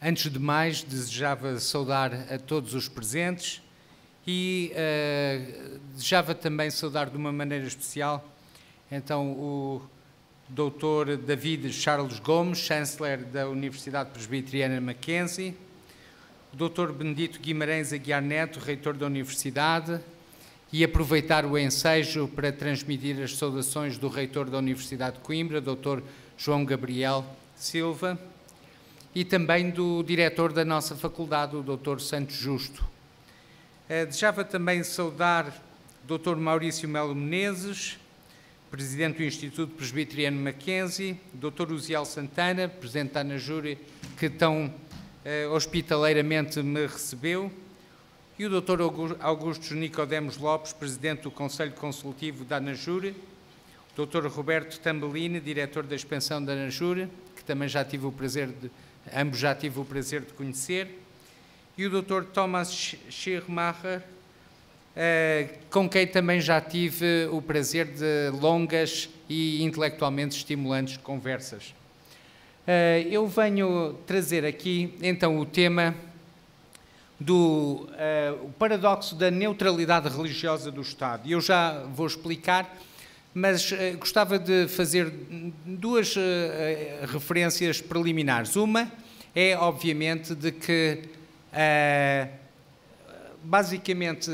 Antes de mais, desejava saudar a todos os presentes e desejava também saudar de uma maneira especial, então, o Dr. David Charles Gomes, Chanceler da Universidade Presbiteriana Mackenzie, o Dr. Benedito Guimarães Aguiar Neto, Reitor da Universidade, e aproveitar o ensejo para transmitir as saudações do Reitor da Universidade de Coimbra, Dr. João Gabriel Silva, e também do Diretor da nossa Faculdade, o Dr. Santos Justo. Desejava também saudar o Dr. Maurício Melo Menezes, Presidente do Instituto Presbiteriano Mackenzie, o Dr. Uziel Santana, Presidente da ANAJURE, que tão hospitaleiramente me recebeu, e o Dr. Augusto Nicodemos Lopes, Presidente do Conselho Consultivo da ANAJURE, o Dr. Roberto Tambellini, Diretor da Expansão da ANAJURE, que também já tive o prazer ambos já tive o prazer de conhecer, e o Dr. Thomas Schirmacher, com quem também já tive o prazer de longas e intelectualmente estimulantes conversas. Eu venho trazer aqui, então, o tema do o paradoxo da neutralidade religiosa do Estado. Eu já vou explicar, mas gostava de fazer duas referências preliminares. Uma é, obviamente, de que, basicamente,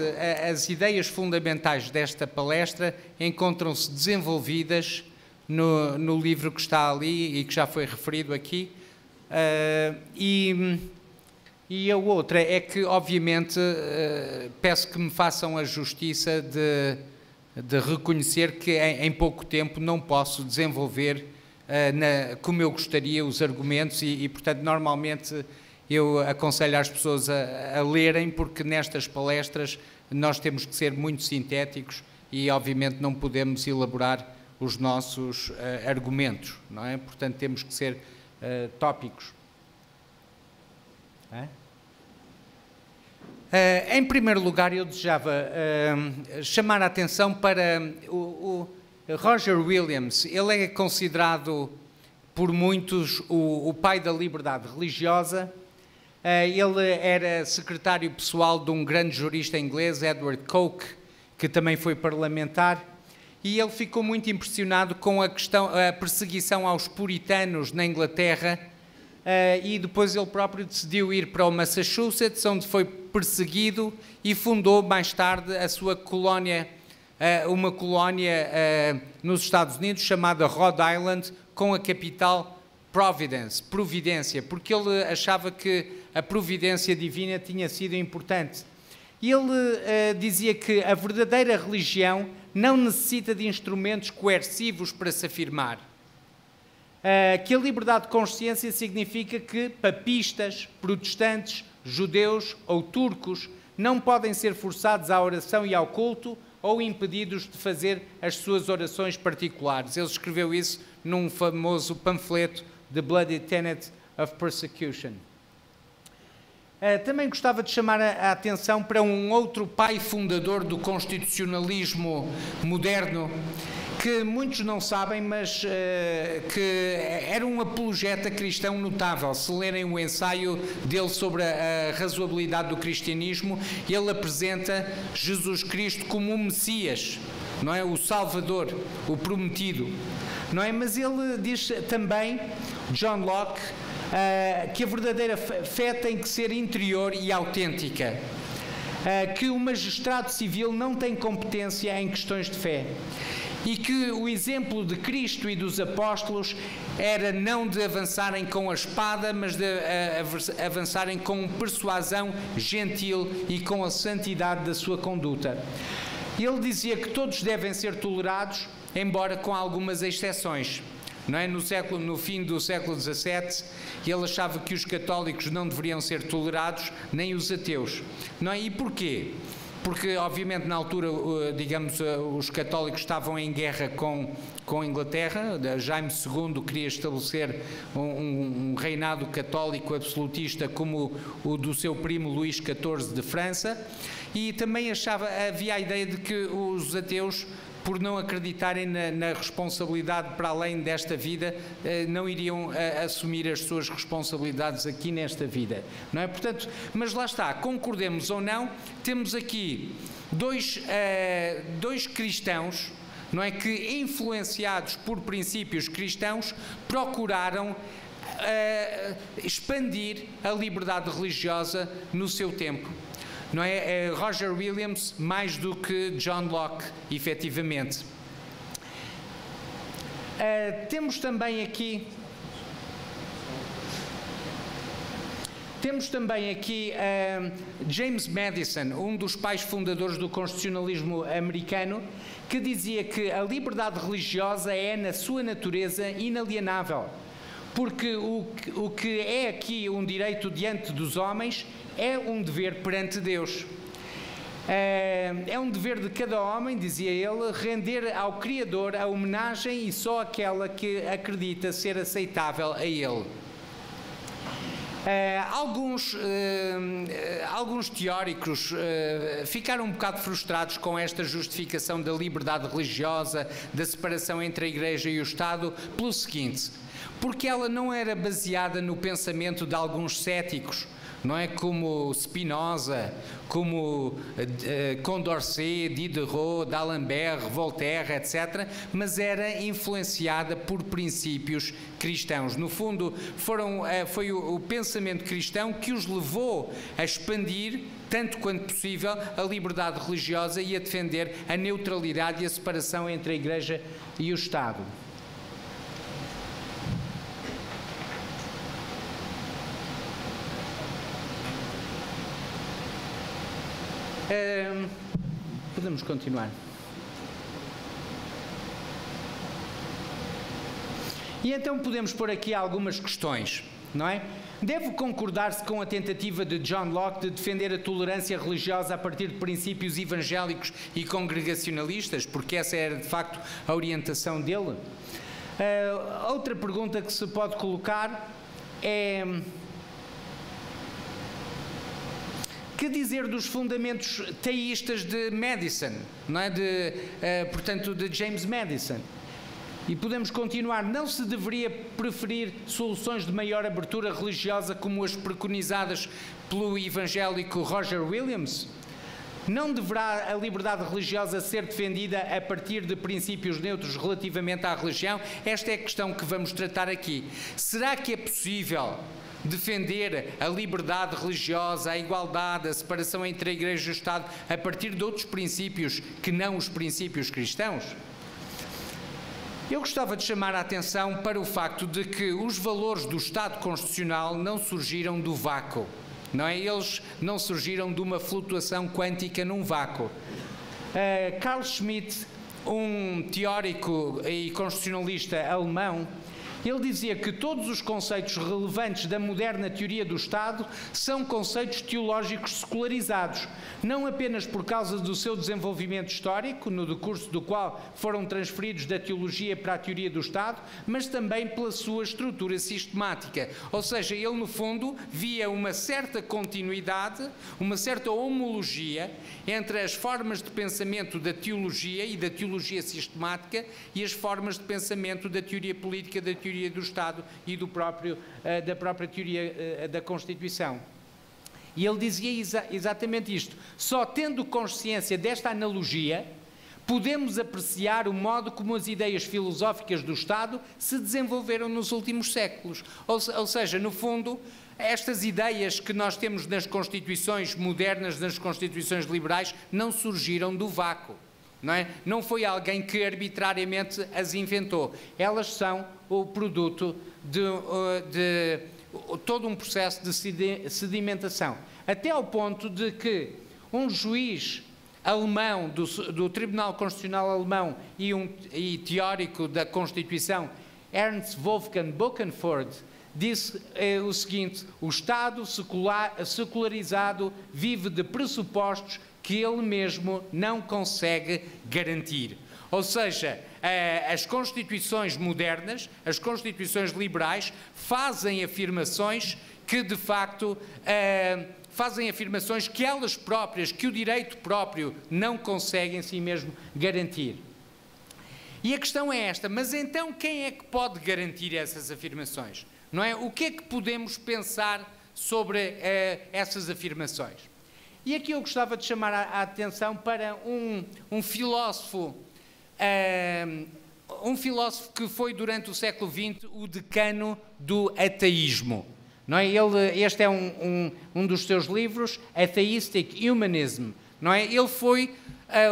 as ideias fundamentais desta palestra encontram-se desenvolvidas no livro que está ali e que já foi referido aqui. E a outra é que, obviamente, peço que me façam a justiça de reconhecer que em pouco tempo não posso desenvolver como eu gostaria os argumentos e, portanto, normalmente eu aconselho às pessoas a lerem, porque nestas palestras nós temos que ser muito sintéticos e, obviamente, não podemos elaborar os nossos argumentos, não é? Portanto, temos que ser tópicos. Em primeiro lugar, eu desejava chamar a atenção para o Roger Williams. Ele é considerado por muitos o pai da liberdade religiosa. Ele era secretário pessoal de um grande jurista inglês, Edward Coke, que também foi parlamentar, e ele ficou muito impressionado com a perseguição aos puritanos na Inglaterra, e depois ele próprio decidiu ir para o Massachusetts, onde foi perseguido e fundou mais tarde a sua colónia, uma colónia nos Estados Unidos chamada Rhode Island, com a capital Providência, porque ele achava que a providência divina tinha sido importante. E ele dizia que a verdadeira religião não necessita de instrumentos coercivos para se afirmar. Que a liberdade de consciência significa que papistas, protestantes, judeus ou turcos não podem ser forçados à oração e ao culto ou impedidos de fazer as suas orações particulares. Ele escreveu isso num famoso panfleto, The Bloody Tenet of Persecution. Também gostava de chamar a atenção para um outro pai fundador do constitucionalismo moderno, que muitos não sabem, mas que era um apologeta cristão notável. Se lerem o ensaio dele sobre a razoabilidade do cristianismo, ele apresenta Jesus Cristo como um Messias, não é? O Salvador, o prometido, não é? Mas ele diz também, John Locke, que a verdadeira fé tem que ser interior e autêntica, que o magistrado civil não tem competência em questões de fé, e que o exemplo de Cristo e dos apóstolos era não de avançarem com a espada, mas de avançarem com persuasão gentil e com a santidade da sua conduta. Ele dizia que todos devem ser tolerados, embora com algumas exceções. Não é? No fim do século XVII, ele achava que os católicos não deveriam ser tolerados, nem os ateus. Não é? E porquê? Porque, obviamente, na altura, digamos, os católicos estavam em guerra com a Inglaterra. Jaime II queria estabelecer um reinado católico absolutista como o do seu primo Luís XIV de França, e também havia a ideia de que os ateus por não acreditarem na responsabilidade para além desta vida, não iriam assumir as suas responsabilidades aqui nesta vida, não é? Portanto, mas lá está, concordemos ou não, temos aqui dois cristãos, não é, que influenciados por princípios cristãos procuraram expandir a liberdade religiosa no seu tempo. Não é? Roger Williams mais do que John Locke, efetivamente. Temos também aqui James Madison, um dos pais fundadores do constitucionalismo americano, que dizia que a liberdade religiosa é, na sua natureza, inalienável, porque o que é aqui um direito diante dos homens é um dever perante Deus. É um dever de cada homem, dizia ele, render ao Criador a homenagem e só aquela que acredita ser aceitável a Ele. Alguns teóricos ficaram um bocado frustrados com esta justificação da liberdade religiosa, da separação entre a Igreja e o Estado, pelo seguinte: porque ela não era baseada no pensamento de alguns céticos, não é, como Spinoza, como Condorcet, Diderot, D'Alembert, Voltaire, etc., mas era influenciada por princípios cristãos. No fundo, foi o pensamento cristão que os levou a expandir, tanto quanto possível, a liberdade religiosa e a defender a neutralidade e a separação entre a Igreja e o Estado. Podemos continuar. E então podemos pôr aqui algumas questões, não é? Deve concordar-se com a tentativa de John Locke de defender a tolerância religiosa a partir de princípios evangélicos e congregacionalistas, porque essa era de facto a orientação dele? Outra pergunta que se pode colocar é: que dizer dos fundamentos teístas de Madison, não é? Portanto, de James Madison? E podemos continuar. Não se deveria preferir soluções de maior abertura religiosa como as preconizadas pelo evangélico Roger Williams? Não deverá a liberdade religiosa ser defendida a partir de princípios neutros relativamente à religião? Esta é a questão que vamos tratar aqui. Será que é possível defender a liberdade religiosa, a igualdade, a separação entre a Igreja e o Estado a partir de outros princípios que não os princípios cristãos? Eu gostava de chamar a atenção para o facto de que os valores do Estado Constitucional não surgiram do vácuo, não é? Eles não surgiram de uma flutuação quântica num vácuo. Carl Schmitt, um teórico e constitucionalista alemão, ele dizia que todos os conceitos relevantes da moderna teoria do Estado são conceitos teológicos secularizados, não apenas por causa do seu desenvolvimento histórico, no decurso do qual foram transferidos da teologia para a teoria do Estado, mas também pela sua estrutura sistemática. Ou seja, ele no fundo via uma certa continuidade, uma certa homologia entre as formas de pensamento da teologia e da teologia sistemática e as formas de pensamento da teoria política, da teoria do Estado e da própria teoria da Constituição. E ele dizia exatamente isto: só tendo consciência desta analogia, podemos apreciar o modo como as ideias filosóficas do Estado se desenvolveram nos últimos séculos. Ou seja, no fundo, estas ideias que nós temos nas Constituições modernas, nas Constituições liberais, não surgiram do vácuo. Não é? Não foi alguém que arbitrariamente as inventou. Elas são o produto de todo um processo de sedimentação. Até ao ponto de que um juiz alemão do Tribunal Constitucional Alemão e teórico da Constituição, Ernst Wolfgang Buchenford, disse o seguinte: o Estado secularizado vive de pressupostos que ele mesmo não consegue garantir. Ou seja, as constituições modernas, as constituições liberais, fazem afirmações que, de facto, fazem afirmações que elas próprias, que o direito próprio não consegue em si mesmo garantir. E a questão é esta, mas então quem é que pode garantir essas afirmações? Não é? O que é que podemos pensar sobre essas afirmações? E aqui eu gostava de chamar a atenção para um filósofo que foi durante o século XX o decano do ateísmo. Não é? Este é um dos seus livros, Atheistic Humanism. Não é? Ele foi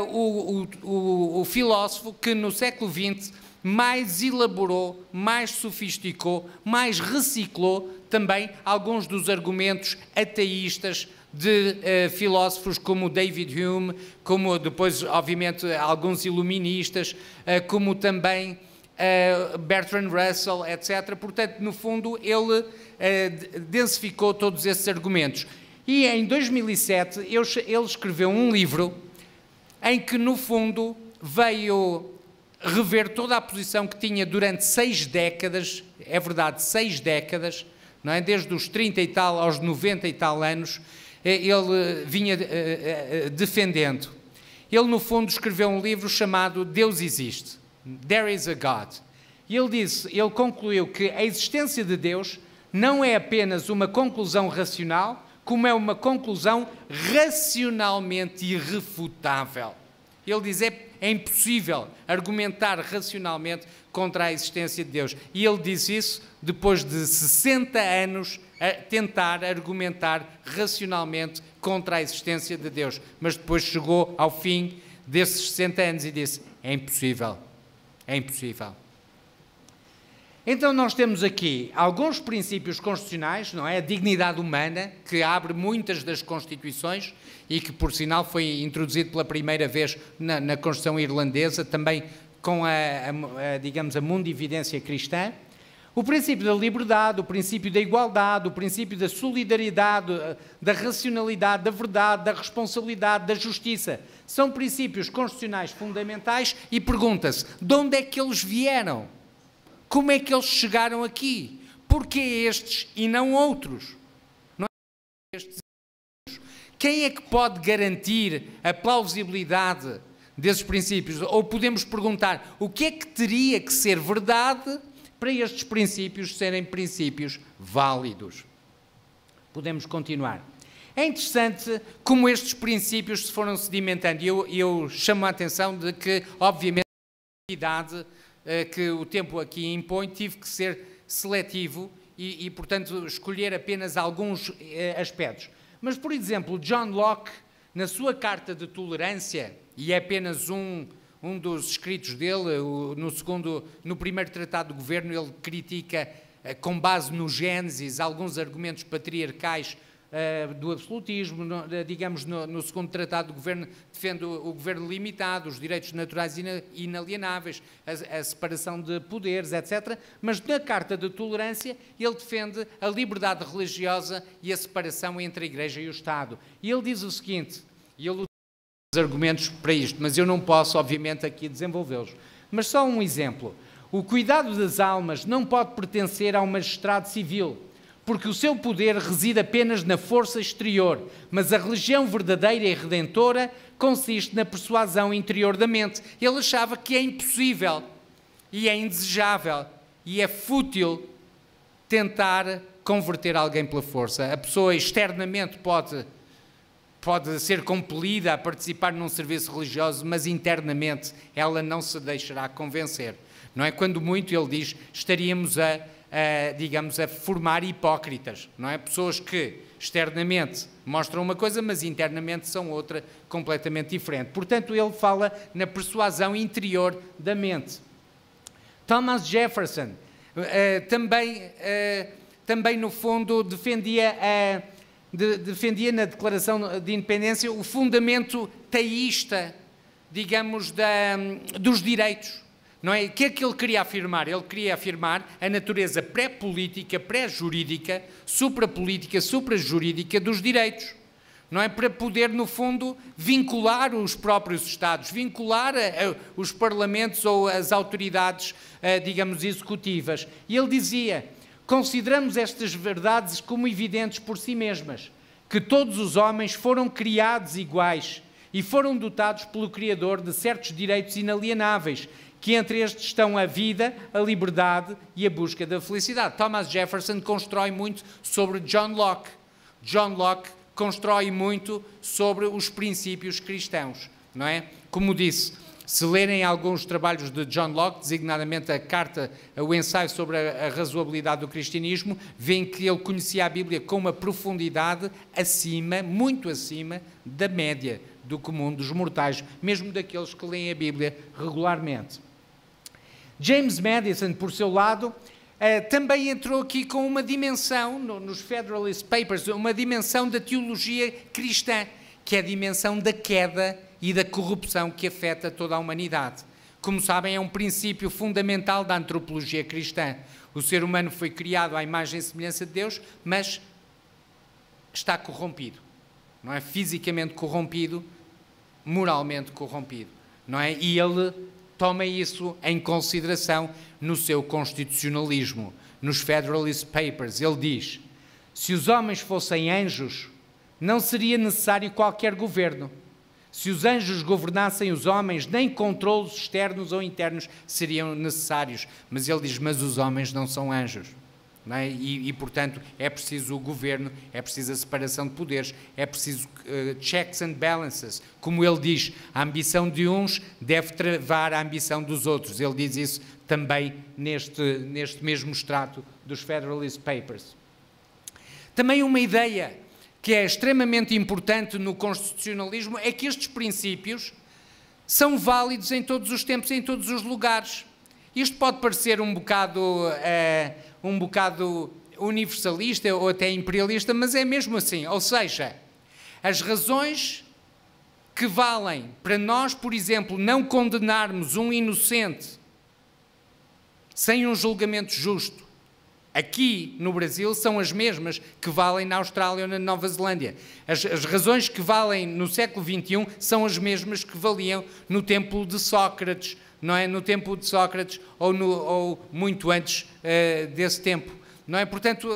o filósofo que no século XX mais elaborou, mais sofisticou, mais reciclou também alguns dos argumentos ateístas de filósofos como David Hume, como depois, obviamente, alguns iluministas, como também Bertrand Russell, etc. Portanto, no fundo, ele densificou todos esses argumentos. E em 2007 ele escreveu um livro em que, no fundo, veio rever toda a posição que tinha durante 6 décadas, é verdade, 6 décadas, não é? Desde os 30 e tal aos 90 e tal anos, ele vinha defendendo. Ele, no fundo, escreveu um livro chamado Deus Existe, There is a God. E ele concluiu que a existência de Deus não é apenas uma conclusão racional, como é uma conclusão racionalmente irrefutável. Ele diz é impossível argumentar racionalmente contra a existência de Deus. E ele diz isso depois de 60 anos a tentar argumentar racionalmente contra a existência de Deus. Mas depois chegou ao fim desses 60 anos e disse, é impossível, é impossível. Então nós temos aqui alguns princípios constitucionais, não é? A dignidade humana, que abre muitas das constituições e que, por sinal, foi introduzido pela primeira vez na Constituição irlandesa, também com digamos, a mundividência cristã. O princípio da liberdade, o princípio da igualdade, o princípio da solidariedade, da racionalidade, da verdade, da responsabilidade, da justiça. São princípios constitucionais fundamentais e pergunta-se, de onde é que eles vieram? Como é que eles chegaram aqui? Porquê estes e não outros? Não é estes e outros? Quem é que pode garantir a plausibilidade desses princípios? Ou podemos perguntar, o que é que teria que ser verdade para estes princípios serem princípios válidos? Podemos continuar. É interessante como estes princípios se foram sedimentando. E eu chamo a atenção de que, obviamente, a idade que o tempo aqui impõe, tive que ser seletivo e, portanto, escolher apenas alguns aspectos. Mas, por exemplo, John Locke, na sua Carta de Tolerância, e é apenas um dos escritos dele, no primeiro Tratado de Governo, ele critica, com base no Gênesis, alguns argumentos patriarcais do absolutismo, digamos, no segundo Tratado de Governo, defende o governo limitado, os direitos naturais inalienáveis, a separação de poderes, etc. Mas na Carta de Tolerância ele defende a liberdade religiosa e a separação entre a Igreja e o Estado. E ele diz o seguinte, e ele utiliza os argumentos para isto, mas eu não posso, obviamente, aqui desenvolvê-los. Mas só um exemplo. O cuidado das almas não pode pertencer ao magistrado civil, porque o seu poder reside apenas na força exterior, mas a religião verdadeira e redentora consiste na persuasão interior da mente. Ele achava que é impossível, e é indesejável, e é fútil tentar converter alguém pela força. A pessoa externamente pode ser compelida a participar num serviço religioso, mas internamente ela não se deixará convencer. Não é? Quando muito ele diz, estaríamos digamos, a formar hipócritas, não é? Pessoas que externamente mostram uma coisa, mas internamente são outra completamente diferente. Portanto, ele fala na persuasão interior da mente. Thomas Jefferson também no fundo, defendia na Declaração de Independência o fundamento teísta, digamos, dos direitos. Não é? O que é que ele queria afirmar? Ele queria afirmar a natureza pré-política, pré-jurídica, suprapolítica, suprajurídica dos direitos. Não é? Para poder, no fundo, vincular os próprios Estados, vincular os parlamentos ou as autoridades, digamos, executivas. E ele dizia, consideramos estas verdades como evidentes por si mesmas, que todos os homens foram criados iguais e foram dotados pelo Criador de certos direitos inalienáveis, que entre estes estão a vida, a liberdade e a busca da felicidade. Thomas Jefferson constrói muito sobre John Locke. John Locke constrói muito sobre os princípios cristãos, não é? Como disse, se lerem alguns trabalhos de John Locke, designadamente a carta, o ensaio sobre a razoabilidade do cristianismo, veem que ele conhecia a Bíblia com uma profundidade acima, muito acima da média do comum dos mortais, mesmo daqueles que leem a Bíblia regularmente. James Madison, por seu lado, também entrou aqui com uma dimensão, nos Federalist Papers, uma dimensão da teologia cristã, que é a dimensão da queda e da corrupção que afeta toda a humanidade. Como sabem, é um princípio fundamental da antropologia cristã. O ser humano foi criado à imagem e semelhança de Deus, mas está corrompido. Não é? Fisicamente corrompido, moralmente corrompido. Não é? E ele toma isso em consideração no seu constitucionalismo. Nos Federalist Papers, ele diz: se os homens fossem anjos, não seria necessário qualquer governo. Se os anjos governassem os homens, nem controlos externos ou internos seriam necessários. Mas ele diz, mas os homens não são anjos. Não é? Portanto, é preciso o governo, é preciso a separação de poderes, é preciso checks and balances. Como ele diz, a ambição de uns deve travar a ambição dos outros. Ele diz isso também neste mesmo extrato dos Federalist Papers. Também uma ideia que é extremamente importante no constitucionalismo é que estes princípios são válidos em todos os tempos e em todos os lugares. Isto pode parecer um bocado universalista ou até imperialista, mas é mesmo assim. Ou seja, as razões que valem para nós, por exemplo, não condenarmos um inocente sem um julgamento justo, aqui no Brasil, são as mesmas que valem na Austrália ou na Nova Zelândia. As razões que valem no século XXI são as mesmas que valiam no tempo de Sócrates, não é? No tempo de Sócrates ou muito antes desse tempo. Não é? Portanto,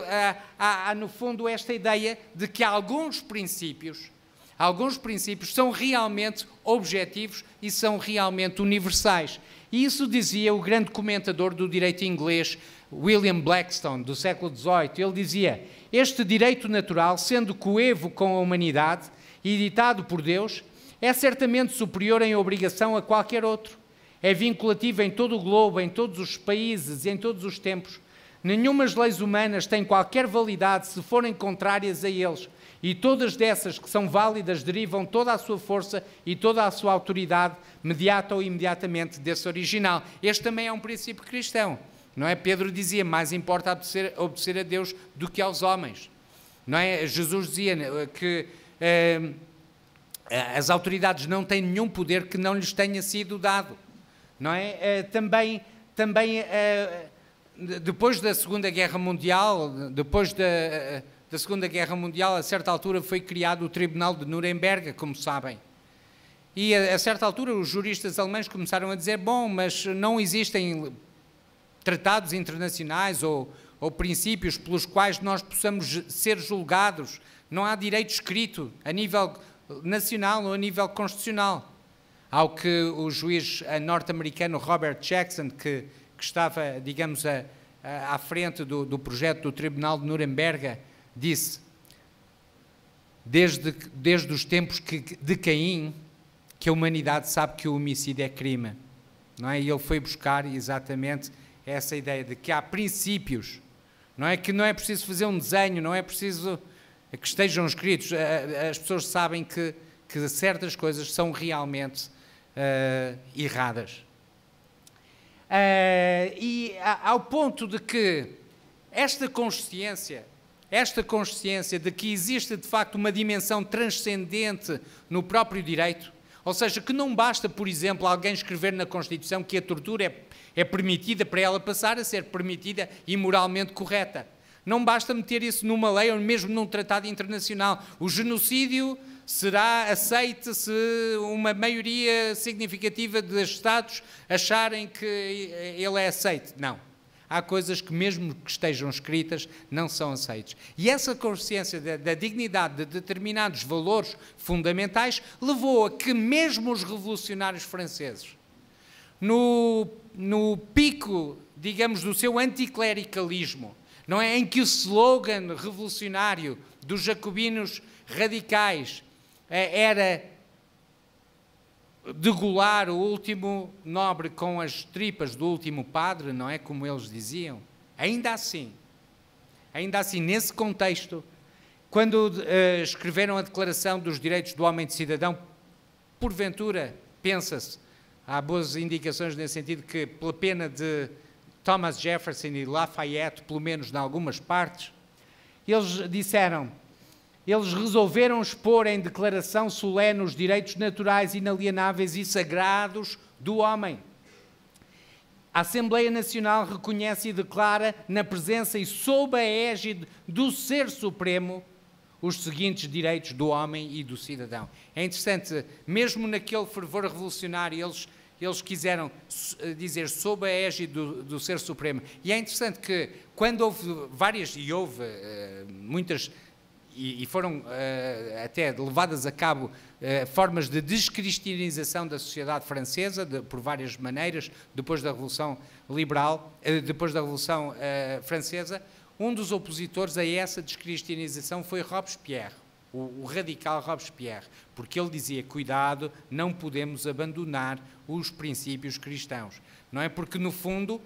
há no fundo esta ideia de que alguns princípios são realmente objetivos e são realmente universais. E isso dizia o grande comentador do direito inglês, William Blackstone, do século XVIII. Ele dizia: este direito natural, sendo coevo com a humanidade e ditado por Deus, é certamente superior em obrigação a qualquer outro. É vinculativo em todo o globo, em todos os países e em todos os tempos. Nenhumas leis humanas têm qualquer validade se forem contrárias a eles, e todas dessas que são válidas derivam toda a sua força e toda a sua autoridade, mediata ou imediatamente, desse original. Este também é um princípio cristão. Não é? Pedro dizia, mais importa obedecer a Deus do que aos homens. Não é? Jesus dizia que as autoridades não têm nenhum poder que não lhes tenha sido dado. Não é? Também depois da Segunda Guerra Mundial, a certa altura foi criado o Tribunal de Nuremberg, como sabem. E a certa altura os juristas alemães começaram a dizer, bom, mas não existem tratados internacionais ou princípios pelos quais nós possamos ser julgados. Não há direito escrito a nível nacional ou a nível constitucional. Ao que o juiz norte-americano Robert Jackson, que estava, digamos, à frente do projeto do Tribunal de Nuremberg, disse, desde os tempos de Caim, que a humanidade sabe que o homicídio é crime. Não é? E ele foi buscar exatamente essa ideia de que há princípios, não é? Que não é preciso fazer um desenho, não é preciso que estejam escritos. As pessoas sabem que certas coisas são realmente erradas. E ao ponto de que esta consciência de que existe de facto uma dimensão transcendente no próprio direito, ou seja, que não basta, por exemplo, alguém escrever na Constituição que a tortura é permitida para ela passar a ser permitida e moralmente correta. Não basta meter isso numa lei ou mesmo num tratado internacional. O genocídio será aceite se uma maioria significativa dos Estados acharem que ele é aceite. Não. Há coisas que, mesmo que estejam escritas, não são aceites. E essa consciência da dignidade de determinados valores fundamentais levou a que mesmo os revolucionários franceses no pico, digamos, do seu anticlericalismo, não é? Em que o slogan revolucionário dos jacobinos radicais era degolar o último nobre com as tripas do último padre, não é? Como eles diziam. Ainda assim, nesse contexto, quando escreveram a Declaração dos Direitos do Homem e do Cidadão, porventura, pensa-se, há boas indicações nesse sentido, que pela pena de Thomas Jefferson e Lafayette, pelo menos em algumas partes, eles disseram, eles resolveram expor em declaração solene os direitos naturais, inalienáveis e sagrados do homem. A Assembleia Nacional reconhece e declara, na presença e sob a égide do Ser Supremo, os seguintes direitos do homem e do cidadão. É interessante, mesmo naquele fervor revolucionário, eles quiseram dizer sob a égide do Ser Supremo. E é interessante que, quando houve várias, e houve muitas, e foram até levadas a cabo formas de descristianização da sociedade francesa, por várias maneiras, depois da Revolução Liberal, depois da Revolução Francesa, um dos opositores a essa descristianização foi Robespierre, o radical Robespierre, porque ele dizia, cuidado, não podemos abandonar os princípios cristãos. Não é? Porque, no fundo,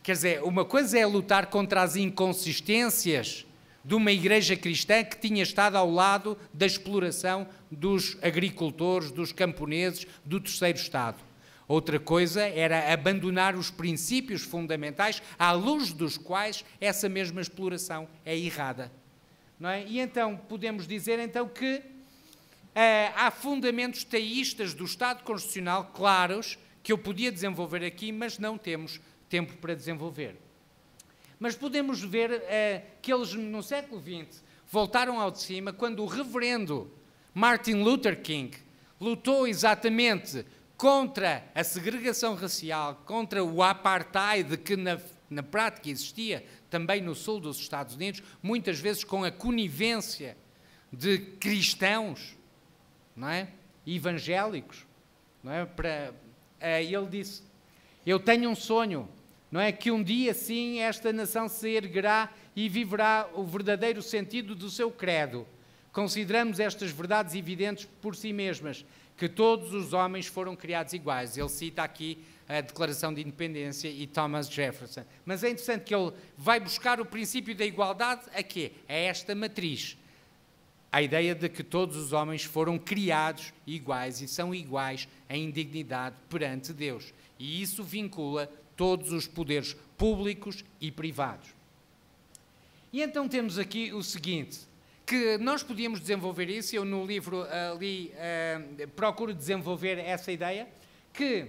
quer dizer, uma coisa é lutar contra as inconsistências de uma igreja cristã que tinha estado ao lado da exploração dos agricultores, dos camponeses, do terceiro Estado. Outra coisa era abandonar os princípios fundamentais à luz dos quais essa mesma exploração é errada. Não é? E então podemos dizer então que há fundamentos teístas do Estado Constitucional claros que eu podia desenvolver aqui, mas não temos tempo para desenvolver. Mas podemos ver que eles no século XX voltaram ao de cima quando o reverendo Martin Luther King lutou exatamente contra a segregação racial, contra o apartheid que na prática existia também no sul dos Estados Unidos, muitas vezes com a conivência de cristãos, não é? Evangélicos. Não é? Ele disse, eu tenho um sonho, não é? Que um dia sim esta nação se erguerá e viverá o verdadeiro sentido do seu credo. Consideramos estas verdades evidentes por si mesmas, que todos os homens foram criados iguais. Ele cita aqui a Declaração de Independência e Thomas Jefferson. Mas é interessante que ele vai buscar o princípio da igualdade a quê? A esta matriz. A ideia de que todos os homens foram criados iguais e são iguais em dignidade perante Deus. E isso vincula todos os poderes públicos e privados. E então temos aqui o seguinte, que nós podíamos desenvolver isso, eu no livro ali procuro desenvolver essa ideia, que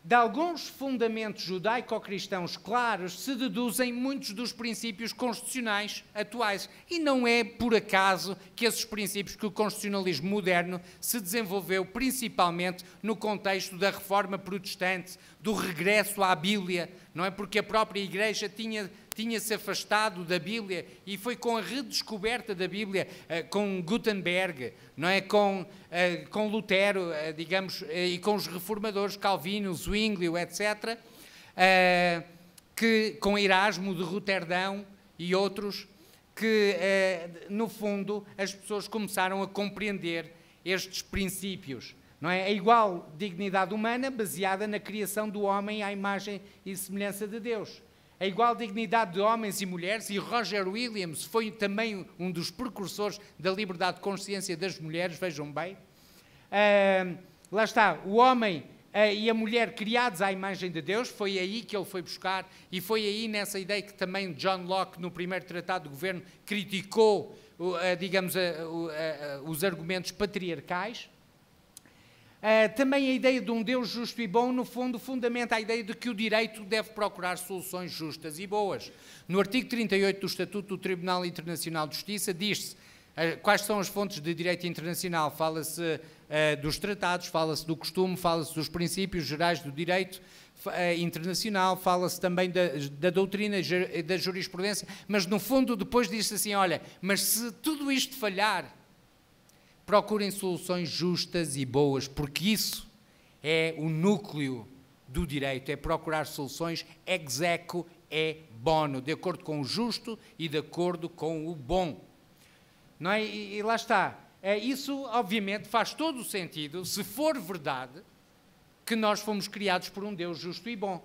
de alguns fundamentos judaico-cristãos claros se deduzem muitos dos princípios constitucionais atuais. E não é por acaso que esses princípios, que o constitucionalismo moderno se desenvolveu principalmente no contexto da reforma protestante, do regresso à Bíblia, não é? Porque a própria Igreja tinha-se afastado da Bíblia e foi com a redescoberta da Bíblia, com Gutenberg, não é? Com Lutero, digamos, e com os reformadores, Calvino, Zwinglio, etc., com Erasmo de Roterdão e outros, que, no fundo, as pessoas começaram a compreender estes princípios. Não é? A igual dignidade humana baseada na criação do homem à imagem e semelhança de Deus. A igual dignidade de homens e mulheres, e Roger Williams foi também um dos precursores da liberdade de consciência das mulheres, vejam bem. Lá está, o homem e a mulher criados à imagem de Deus, foi aí que ele foi buscar, e foi aí nessa ideia que também John Locke, no primeiro tratado de governo, criticou, digamos, os argumentos patriarcais. Também a ideia de um Deus justo e bom, no fundo, fundamenta a ideia de que o direito deve procurar soluções justas e boas. No artigo 38 do Estatuto do Tribunal Internacional de Justiça, diz-se quais são as fontes de direito internacional. Fala-se dos tratados, fala-se do costume, fala-se dos princípios gerais do direito internacional, fala-se também da doutrina, da jurisprudência, mas no fundo depois diz-se assim, olha, mas se tudo isto falhar, procurem soluções justas e boas, porque isso é o núcleo do direito, é procurar soluções ex aequo e bono, de acordo com o justo e de acordo com o bom. Não é? E lá está. Isso, obviamente, faz todo o sentido, se for verdade, que nós fomos criados por um Deus justo e bom.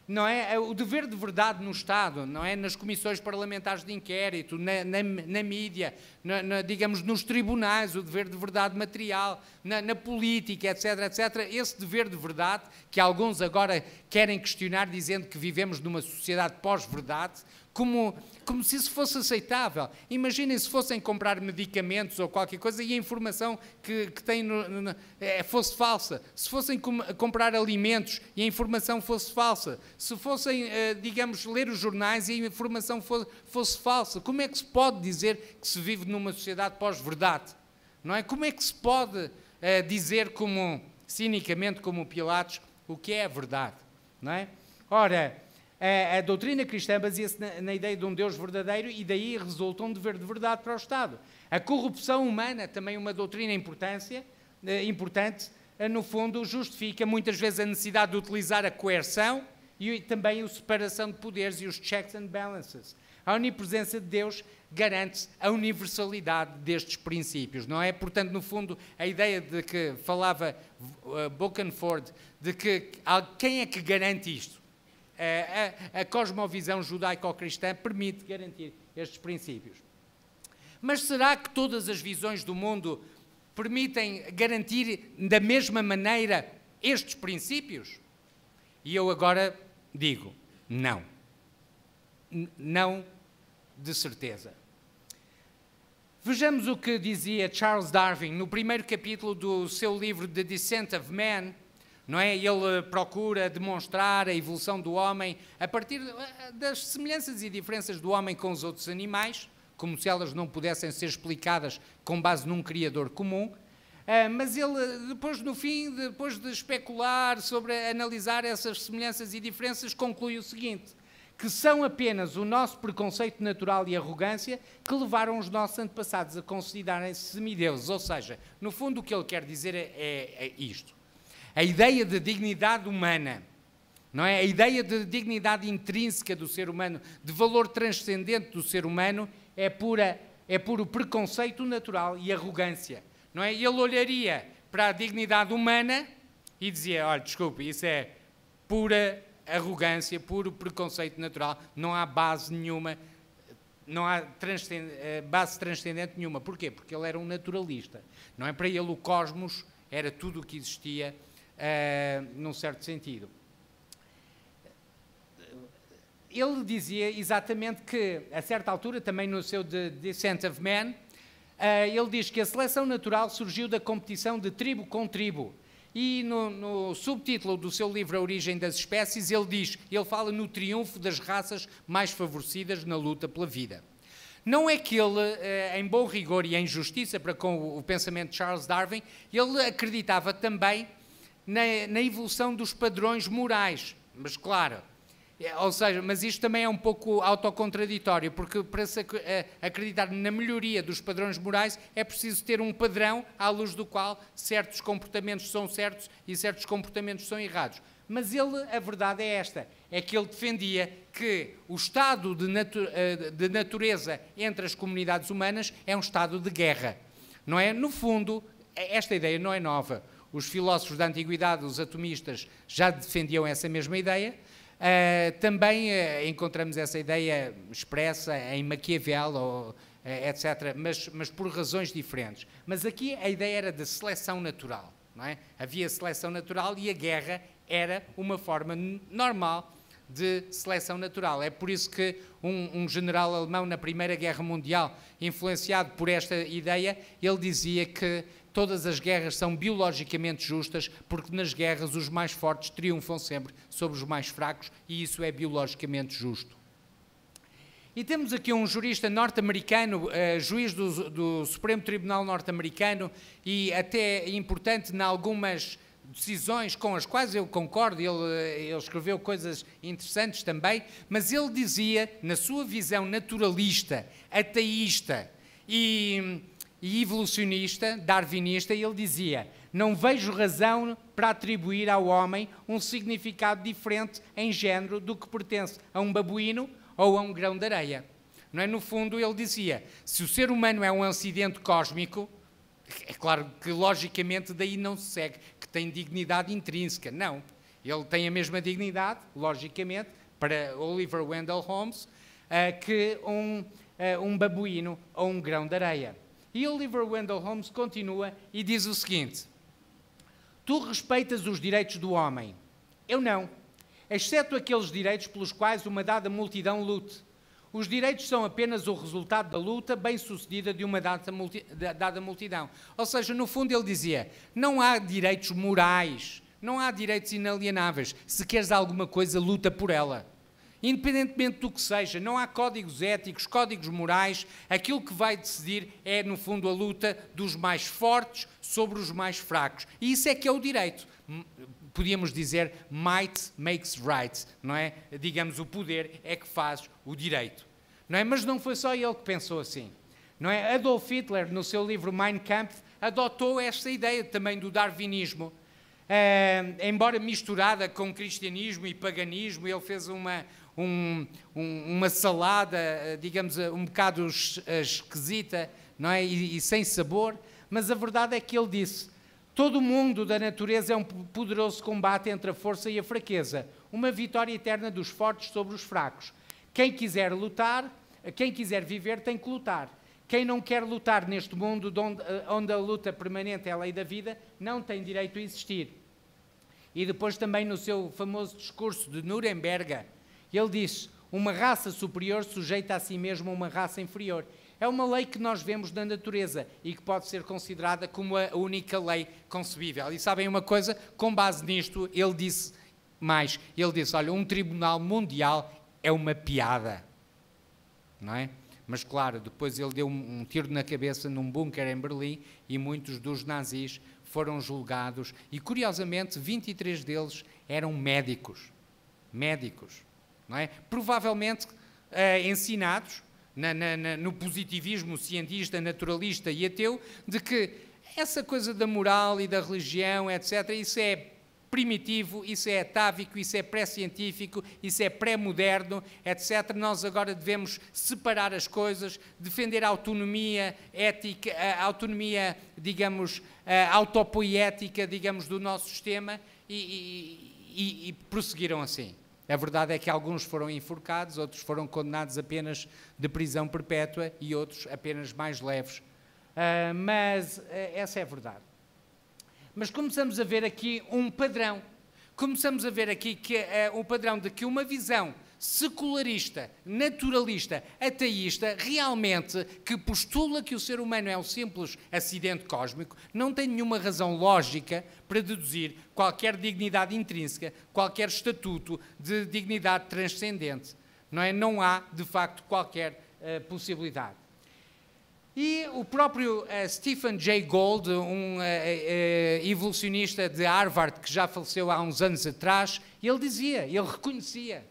Não é? O dever de verdade no Estado, não é? Nas comissões parlamentares de inquérito, na mídia, digamos, nos tribunais, o dever de verdade material, na política, etc., etc. Esse dever de verdade, que alguns agora querem questionar, dizendo que vivemos numa sociedade pós-verdade, como se isso fosse aceitável. Imaginem se fossem comprar medicamentos ou qualquer coisa e a informação que têm fosse falsa. Se fossem comprar alimentos e a informação fosse falsa. Se fossem, digamos, ler os jornais e a informação fosse falsa. Como é que se pode dizer que se vive numa sociedade pós-verdade? Não é? Como é que se pode dizer, cinicamente, como Pilatos, o que é a verdade? Não é? Ora, a doutrina cristã baseia-se na ideia de um Deus verdadeiro e daí resulta um dever de verdade para o Estado. A corrupção humana, também uma doutrina importante, no fundo justifica muitas vezes a necessidade de utilizar a coerção e também a separação de poderes e os checks and balances. A onipresença de Deus garante a universalidade destes princípios, não é? Portanto, no fundo, a ideia de que falava Bokenford, de que quem é que garante isto? A cosmovisão judaico-cristã permite garantir estes princípios. Mas será que todas as visões do mundo permitem garantir da mesma maneira estes princípios? E eu agora digo, não. Não de certeza. Vejamos o que dizia Charles Darwin no primeiro capítulo do seu livro The Descent of Man. Não é? Ele procura demonstrar a evolução do homem a partir das semelhanças e diferenças do homem com os outros animais, como se elas não pudessem ser explicadas com base num criador comum. Mas ele, depois, no fim, depois de especular analisar essas semelhanças e diferenças, conclui o seguinte, que são apenas o nosso preconceito natural e arrogância que levaram os nossos antepassados a considerarem-se semideuses. Ou seja, no fundo o que ele quer dizer é isto. A ideia de dignidade humana, não é? A ideia de dignidade intrínseca do ser humano, de valor transcendente do ser humano, é puro preconceito natural e arrogância, não é? Ele olharia para a dignidade humana e dizia, olha, desculpe, isso é pura arrogância, puro preconceito natural, não há base nenhuma, não há base transcendente nenhuma. Porquê? Porque ele era um naturalista, não é? Para ele o cosmos era tudo o que existia num certo sentido. Ele dizia exatamente que, a certa altura, também no seu The Descent of Man, ele diz que a seleção natural surgiu da competição de tribo com tribo. E no subtítulo do seu livro A Origem das Espécies, ele fala no triunfo das raças mais favorecidas na luta pela vida. Não é que ele, em bom rigor e em justiça para com o pensamento de Charles Darwin, ele acreditava também na evolução dos padrões morais, mas claro, ou seja, mas isto também é um pouco autocontraditório, porque para se acreditar na melhoria dos padrões morais é preciso ter um padrão à luz do qual certos comportamentos são certos e certos comportamentos são errados. Mas a verdade é esta, é que ele defendia que o estado de natureza entre as comunidades humanas é um estado de guerra, não é? No fundo, esta ideia não é nova. Os filósofos da antiguidade, os atomistas, já defendiam essa mesma ideia. Também encontramos essa ideia expressa em Maquiavel, etc., mas por razões diferentes. Mas aqui a ideia era de seleção natural, não é? Havia seleção natural e a guerra era uma forma normal de seleção natural. É por isso que um general alemão na Primeira Guerra Mundial, influenciado por esta ideia, ele dizia que todas as guerras são biologicamente justas, porque nas guerras os mais fortes triunfam sempre sobre os mais fracos e isso é biologicamente justo. E temos aqui um jurista norte-americano, juiz do Supremo Tribunal norte-americano e até importante em algumas decisões com as quais eu concordo, ele escreveu coisas interessantes também, mas ele dizia, na sua visão naturalista, ateísta e evolucionista, darwinista, ele dizia, Não vejo razão para atribuir ao homem um significado diferente em género do que pertence a um babuíno ou a um grão de areia. Não é? No fundo, ele dizia, se o ser humano é um acidente cósmico, é claro que logicamente daí não se segue que tem dignidade intrínseca. Não. Ele tem a mesma dignidade, logicamente, para Oliver Wendell Holmes, que um babuíno ou um grão de areia. E Oliver Wendell Holmes continua e diz o seguinte: tu respeitas os direitos do homem. Eu não, exceto aqueles direitos pelos quais uma dada multidão lute. Os direitos são apenas o resultado da luta bem-sucedida de uma dada multidão. Ou seja, no fundo ele dizia, não há direitos morais, não há direitos inalienáveis. Se queres alguma coisa, luta por ela. Independentemente do que seja, não há códigos éticos, códigos morais. Aquilo que vai decidir é, no fundo, a luta dos mais fortes sobre os mais fracos. E isso é que é o direito. Podíamos dizer, might makes right, não é? Digamos, o poder é que faz o direito. Não é? Mas não foi só ele que pensou assim. Não é? Adolf Hitler, no seu livro Mein Kampf, adotou esta ideia também do darwinismo. Embora misturada com cristianismo e paganismo, ele fez uma salada, digamos, um bocado esquisita, não é? E sem sabor, mas a verdade é que ele disse, todo o mundo da natureza é um poderoso combate entre a força e a fraqueza, uma vitória eterna dos fortes sobre os fracos. Quem quiser lutar, quem quiser viver tem que lutar. Quem não quer lutar neste mundo onde a luta permanente é a lei da vida, não tem direito a existir. E depois também no seu famoso discurso de Nuremberg, ele disse, uma raça superior sujeita a si mesma uma raça inferior. É uma lei que nós vemos na natureza e que pode ser considerada como a única lei concebível. E sabem uma coisa? Com base nisto, ele disse mais. Ele disse, olha, um tribunal mundial é uma piada. Não é? Mas, claro, depois ele deu um tiro na cabeça num bunker em Berlim e muitos dos nazis foram julgados. E, curiosamente, 23 deles eram médicos. Médicos. Não é? Provavelmente ensinados no positivismo cientista, naturalista e ateu, de que essa coisa da moral e da religião, etc., isso é primitivo, isso é atávico, isso é pré-científico, isso é pré-moderno, etc. Nós agora devemos separar as coisas, defender a autonomia ética, a autonomia, digamos, autopoética, digamos, do nosso sistema e prosseguiram assim. A verdade é que alguns foram enforcados, outros foram condenados apenas de prisão perpétua e outros apenas mais leves. Mas essa é a verdade. Mas começamos a ver aqui um padrão. Começamos a ver aqui que um padrão de que uma visão secularista, naturalista, ateísta, realmente que postula que o ser humano é um simples acidente cósmico, não tem nenhuma razão lógica para deduzir qualquer dignidade intrínseca, qualquer estatuto de dignidade transcendente. Não é? Não há, de facto, qualquer possibilidade. E o próprio Stephen Jay Gould, um evolucionista de Harvard que já faleceu há uns anos atrás, ele reconhecia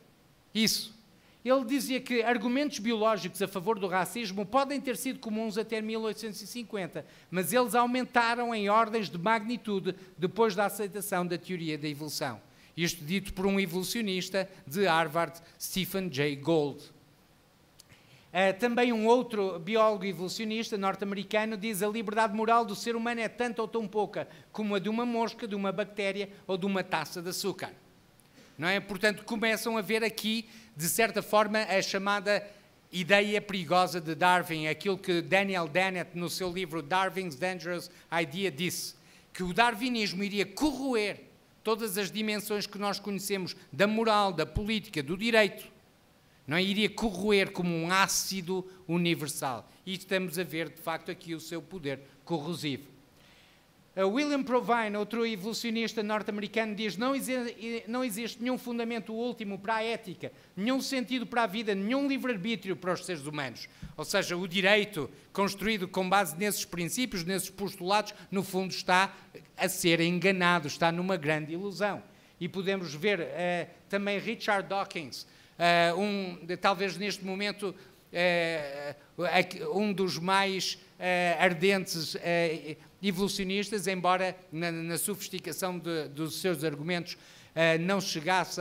isso. Ele dizia que argumentos biológicos a favor do racismo podem ter sido comuns até 1850, mas eles aumentaram em ordens de magnitude depois da aceitação da teoria da evolução. Isto dito por um evolucionista de Harvard, Stephen Jay Gould. Também um outro biólogo evolucionista norte-americano diz a liberdade moral do ser humano é tanto ou tão pouca como a de uma mosca, de uma bactéria ou de uma taça de açúcar. Não é? Portanto, começam a ver aqui, de certa forma, a chamada ideia perigosa de Darwin, aquilo que Daniel Dennett, no seu livro Darwin's Dangerous Idea, disse, que o darwinismo iria corroer todas as dimensões que nós conhecemos da moral, da política, do direito. Não é? Iria corroer como um ácido universal. E estamos a ver, de facto, aqui o seu poder corrosivo. William Provine, outro evolucionista norte-americano, diz não existe nenhum fundamento último para a ética, nenhum sentido para a vida, nenhum livre-arbítrio para os seres humanos. Ou seja, o direito construído com base nesses princípios, nesses postulados, no fundo está a ser enganado, está numa grande ilusão. E podemos ver também Richard Dawkins, talvez neste momento um dos mais ardentes evolucionistas, embora na sofisticação dos seus argumentos não chegasse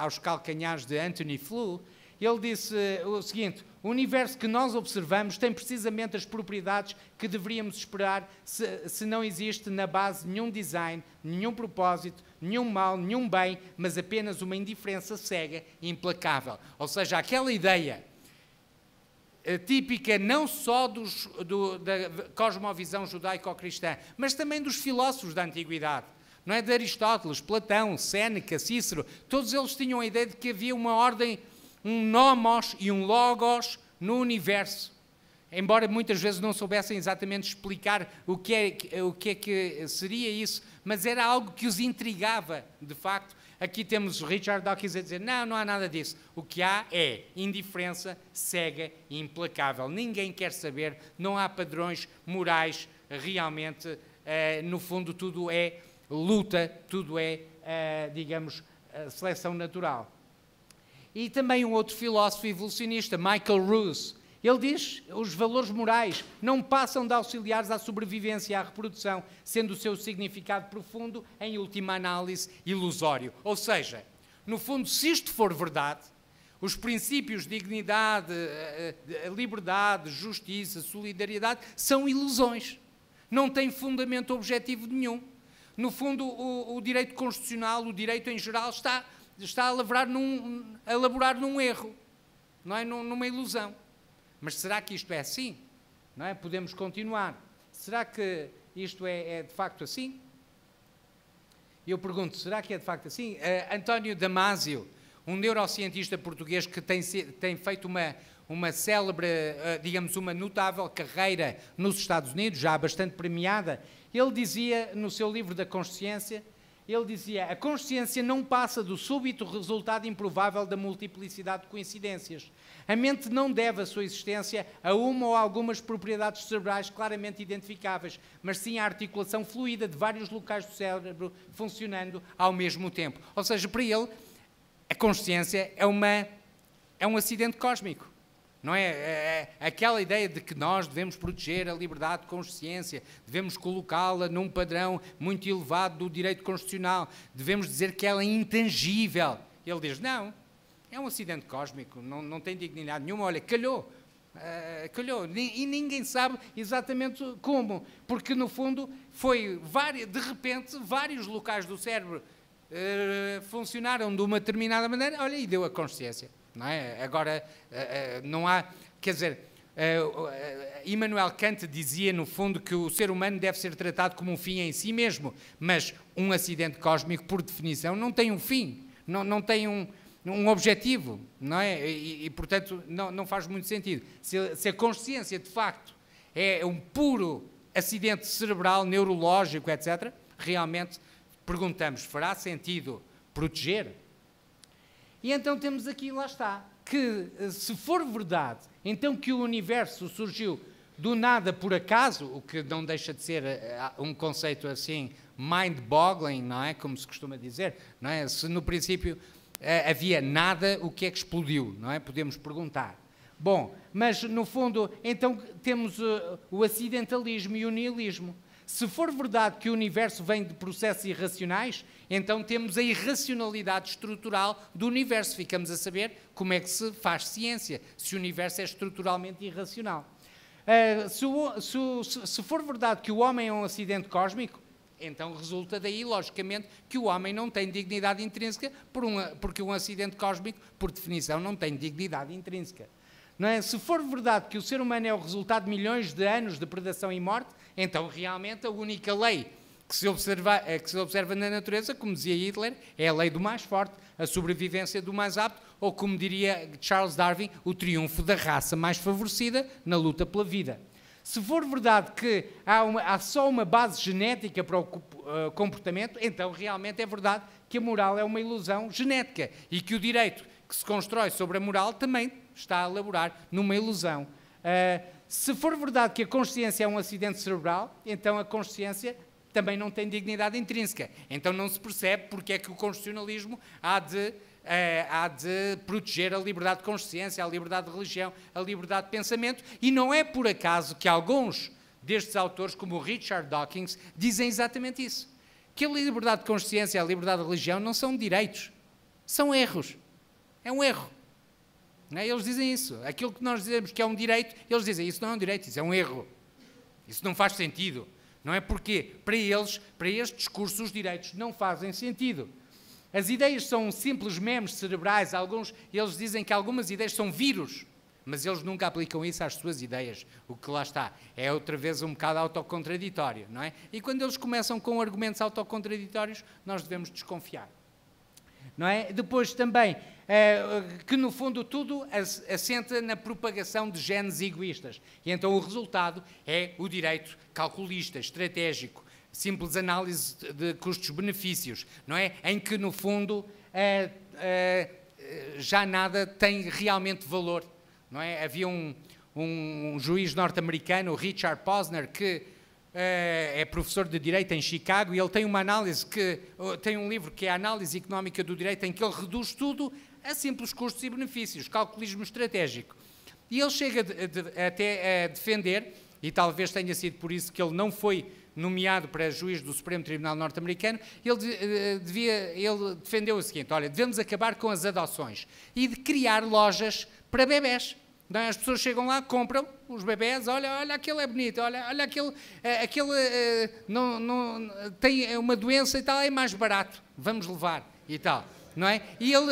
aos calcanhares de Anthony Flew. Ele disse o seguinte: o universo que nós observamos tem precisamente as propriedades que deveríamos esperar se não existe na base nenhum design, nenhum propósito, nenhum mal, nenhum bem, mas apenas uma indiferença cega e implacável. Ou seja, aquela ideia típica não só da cosmovisão judaico-cristã, mas também dos filósofos da antiguidade. Não é? De Aristóteles, Platão, Séneca, Cícero, todos eles tinham a ideia de que havia uma ordem, um nomos e um logos no universo, embora muitas vezes não soubessem exatamente explicar o que é que seria isso, mas era algo que os intrigava, de facto. Aqui temos Richard Dawkins a dizer, não há nada disso. O que há é indiferença cega e implacável. Ninguém quer saber, não há padrões morais realmente, no fundo tudo é luta, tudo é, digamos, seleção natural. E também um outro filósofo evolucionista, Michael Ruse, ele diz que os valores morais não passam de auxiliares à sobrevivência e à reprodução, sendo o seu significado profundo, em última análise, ilusório. Ou seja, no fundo, se isto for verdade, os princípios de dignidade, liberdade, justiça, solidariedade, são ilusões. Não têm fundamento objetivo nenhum. No fundo, o direito constitucional, o direito em geral, está a elaborar num erro, não é? Numa ilusão. Mas será que isto é assim? Não é? Podemos continuar. Será que isto é de facto assim? Eu pergunto, será que é de facto assim? António Damasio, um neurocientista português que tem feito uma célebre, digamos, uma notável carreira nos Estados Unidos, já bastante premiada, ele dizia no seu livro da consciência, ele dizia, a consciência não passa do súbito resultado improvável da multiplicidade de coincidências. A mente não deve a sua existência a uma ou algumas propriedades cerebrais claramente identificáveis, mas sim à articulação fluida de vários locais do cérebro funcionando ao mesmo tempo. Ou seja, para ele, a consciência é um acidente cósmico. Não é? Aquela ideia de que nós devemos proteger a liberdade de consciência, devemos colocá-la num padrão muito elevado do direito constitucional, devemos dizer que ela é intangível. Ele diz, não, é um acidente cósmico, não tem dignidade nenhuma, olha, calhou, e ninguém sabe exatamente como, porque no fundo foi, de repente, vários locais do cérebro funcionaram de uma determinada maneira, olha, e deu a consciência. Não é? Agora, não há, quer dizer, Immanuel Kant dizia, no fundo, que o ser humano deve ser tratado como um fim em si mesmo, mas um acidente cósmico, por definição, não tem um fim, não tem um objetivo, não é? E portanto, não faz muito sentido. Se a consciência, de facto, é um puro acidente cerebral, neurológico, etc., realmente, perguntamos, fará sentido proteger? E então temos aqui, lá está, que se for verdade, então que o universo surgiu do nada por acaso, o que não deixa de ser um conceito assim, mind-boggling, não é? Como se costuma dizer, não é? Se no princípio havia nada, o que é que explodiu, não é? Podemos perguntar. Bom, mas no fundo, então temos o acidentalismo e o nihilismo. Se for verdade que o universo vem de processos irracionais, então temos a irracionalidade estrutural do universo. Ficamos a saber como é que se faz ciência, se o universo é estruturalmente irracional. Se for verdade que o homem é um acidente cósmico, então resulta daí, logicamente, que o homem não tem dignidade intrínseca, porque um acidente cósmico, por definição, não tem dignidade intrínseca. Não é? Se for verdade que o ser humano é o resultado de milhões de anos de predação e morte, então realmente a única lei que se observa na natureza, como dizia Hitler, é a lei do mais forte, a sobrevivência do mais apto, ou como diria Charles Darwin, o triunfo da raça mais favorecida na luta pela vida. Se for verdade que há só uma base genética para o comportamento, então realmente é verdade que a moral é uma ilusão genética e que o direito que se constrói sobre a moral também está a elaborar numa ilusão. Se for verdade que a consciência é um acidente cerebral, então a consciência também não tem dignidade intrínseca. Então não se percebe porque é que o constitucionalismo há de há de proteger a liberdade de consciência, a liberdade de religião, a liberdade de pensamento, e não é por acaso que alguns destes autores, como o Richard Dawkins, dizem exatamente isso. Que a liberdade de consciência e a liberdade de religião não são direitos, são erros. É um erro. Não é? Eles dizem isso. Aquilo que nós dizemos que é um direito, eles dizem isso não é um direito, isso é um erro. Isso não faz sentido. Não é porque, para eles, para este discurso, os direitos não fazem sentido. As ideias são simples memes cerebrais. Eles dizem que algumas ideias são vírus, mas eles nunca aplicam isso às suas ideias. O que lá está é outra vez um bocado autocontraditório, não é? E quando eles começam com argumentos autocontraditórios, nós devemos desconfiar. Não é? Depois também, que no fundo tudo assenta na propagação de genes egoístas. E então o resultado é o direito calculista, estratégico, simples análise de custos-benefícios, não é? Em que no fundo já nada tem realmente valor. Não é? Havia um juiz norte-americano, o Richard Posner, que é professor de Direito em Chicago, e ele tem uma análise tem um livro que é a Análise Económica do Direito, em que ele reduz tudo a simples custos e benefícios, calculismo estratégico. E ele chega até a defender, e talvez tenha sido por isso que ele não foi nomeado para juiz do Supremo Tribunal norte-americano, ele defendeu o seguinte: olha, devemos acabar com as adoções e de criar lojas para bebés. As pessoas chegam lá, compram os bebés, olha aquele é bonito, olha aquele tem uma doença e tal, é mais barato, vamos levar e tal, não é? E ele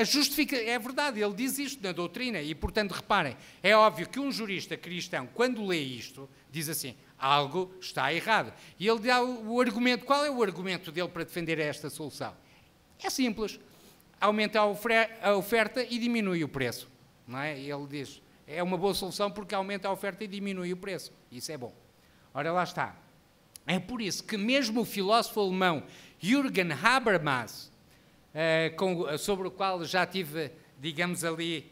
justifica, é verdade, ele diz isto na doutrina e, portanto, reparem, é óbvio que um jurista cristão, quando lê isto, diz assim, algo está errado. E ele dá o argumento, qual é o argumento dele para defender esta solução? É simples, aumenta a oferta e diminui o preço. Não é? Ele diz, é uma boa solução porque aumenta a oferta e diminui o preço. Isso é bom. Ora, lá está. É por isso que mesmo o filósofo alemão Jürgen Habermas, sobre o qual já tive, digamos ali,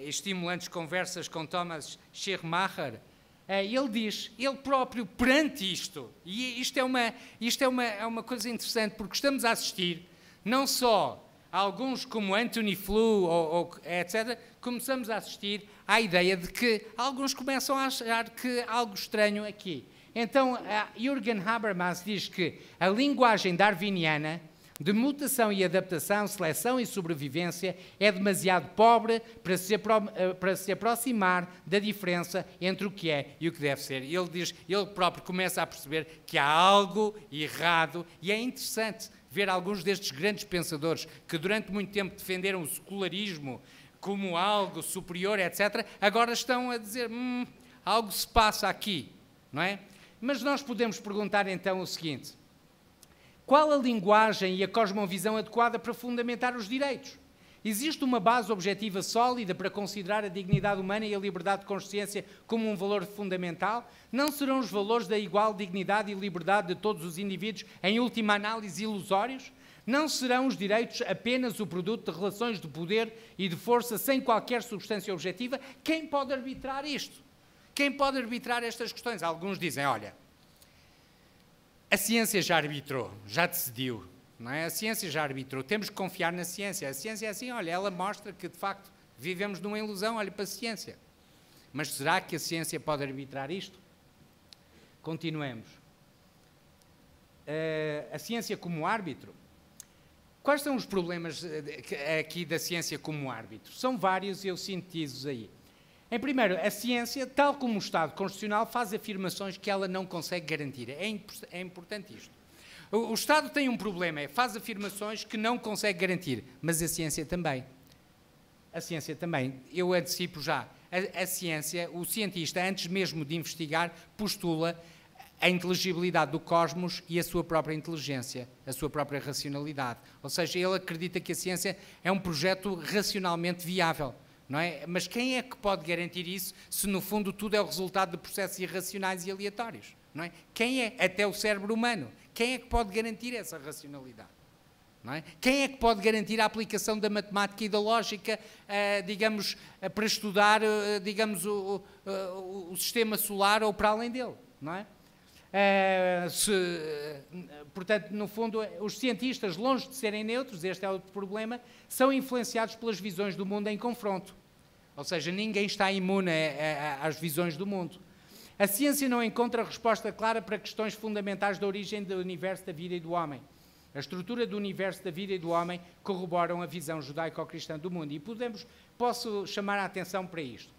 estimulantes conversas com Thomas Schirmacher, ele diz, ele próprio perante isto, e isto é uma coisa interessante, porque estamos a assistir, não só alguns como Anthony Flew, etc., começamos a assistir à ideia de que alguns começam a achar que há algo estranho aqui. Então, Jürgen Habermas diz que a linguagem darwiniana de mutação e adaptação, seleção e sobrevivência é demasiado pobre para se aproximar da diferença entre o que é e o que deve ser. Ele próprio começa a perceber que há algo errado, e é interessante ver alguns destes grandes pensadores que durante muito tempo defenderam o secularismo como algo superior, etc., agora estão a dizer, algo se passa aqui, não é? Mas nós podemos perguntar então o seguinte: qual a linguagem e a cosmovisão adequada para fundamentar os direitos? Existe uma base objetiva sólida para considerar a dignidade humana e a liberdade de consciência como um valor fundamental? Não serão os valores da igual dignidade e liberdade de todos os indivíduos, em última análise, ilusórios? Não serão os direitos apenas o produto de relações de poder e de força sem qualquer substância objetiva? Quem pode arbitrar isto? Quem pode arbitrar estas questões? Alguns dizem, olha, a ciência já arbitrou, já decidiu. Não é? A ciência já arbitrou, temos que confiar na ciência. A ciência é assim, olha, ela mostra que de facto vivemos numa ilusão, olha para a ciência. Mas será que a ciência pode arbitrar isto? Continuemos. A ciência como árbitro. Quais são os problemas aqui da ciência como árbitro? São vários e eu sintetizo aí. Em primeiro, a ciência, tal como o Estado Constitucional, faz afirmações que ela não consegue garantir. É importante isto. O Estado tem um problema, faz afirmações que não consegue garantir, mas a ciência também. A ciência também. Eu antecipo já. A ciência, o cientista, antes mesmo de investigar, postula a inteligibilidade do cosmos e a sua própria inteligência, a sua própria racionalidade. Ou seja, ele acredita que a ciência é um projeto racionalmente viável. Não é? Mas quem é que pode garantir isso se, no fundo, tudo é o resultado de processos irracionais e aleatórios? Não é? Quem é? Até o cérebro humano. Quem é que pode garantir essa racionalidade? Não é? Quem é que pode garantir a aplicação da matemática e da lógica, digamos, para estudar, digamos, o sistema solar ou para além dele? Não é? Portanto, no fundo, os cientistas, longe de serem neutros, este é outro problema, são influenciados pelas visões do mundo em confronto. Ou seja, ninguém está imune às visões do mundo. A ciência não encontra resposta clara para questões fundamentais da origem do universo, da vida e do homem. A estrutura do universo, da vida e do homem corroboram a visão judaico-cristã do mundo. E posso chamar a atenção para isto.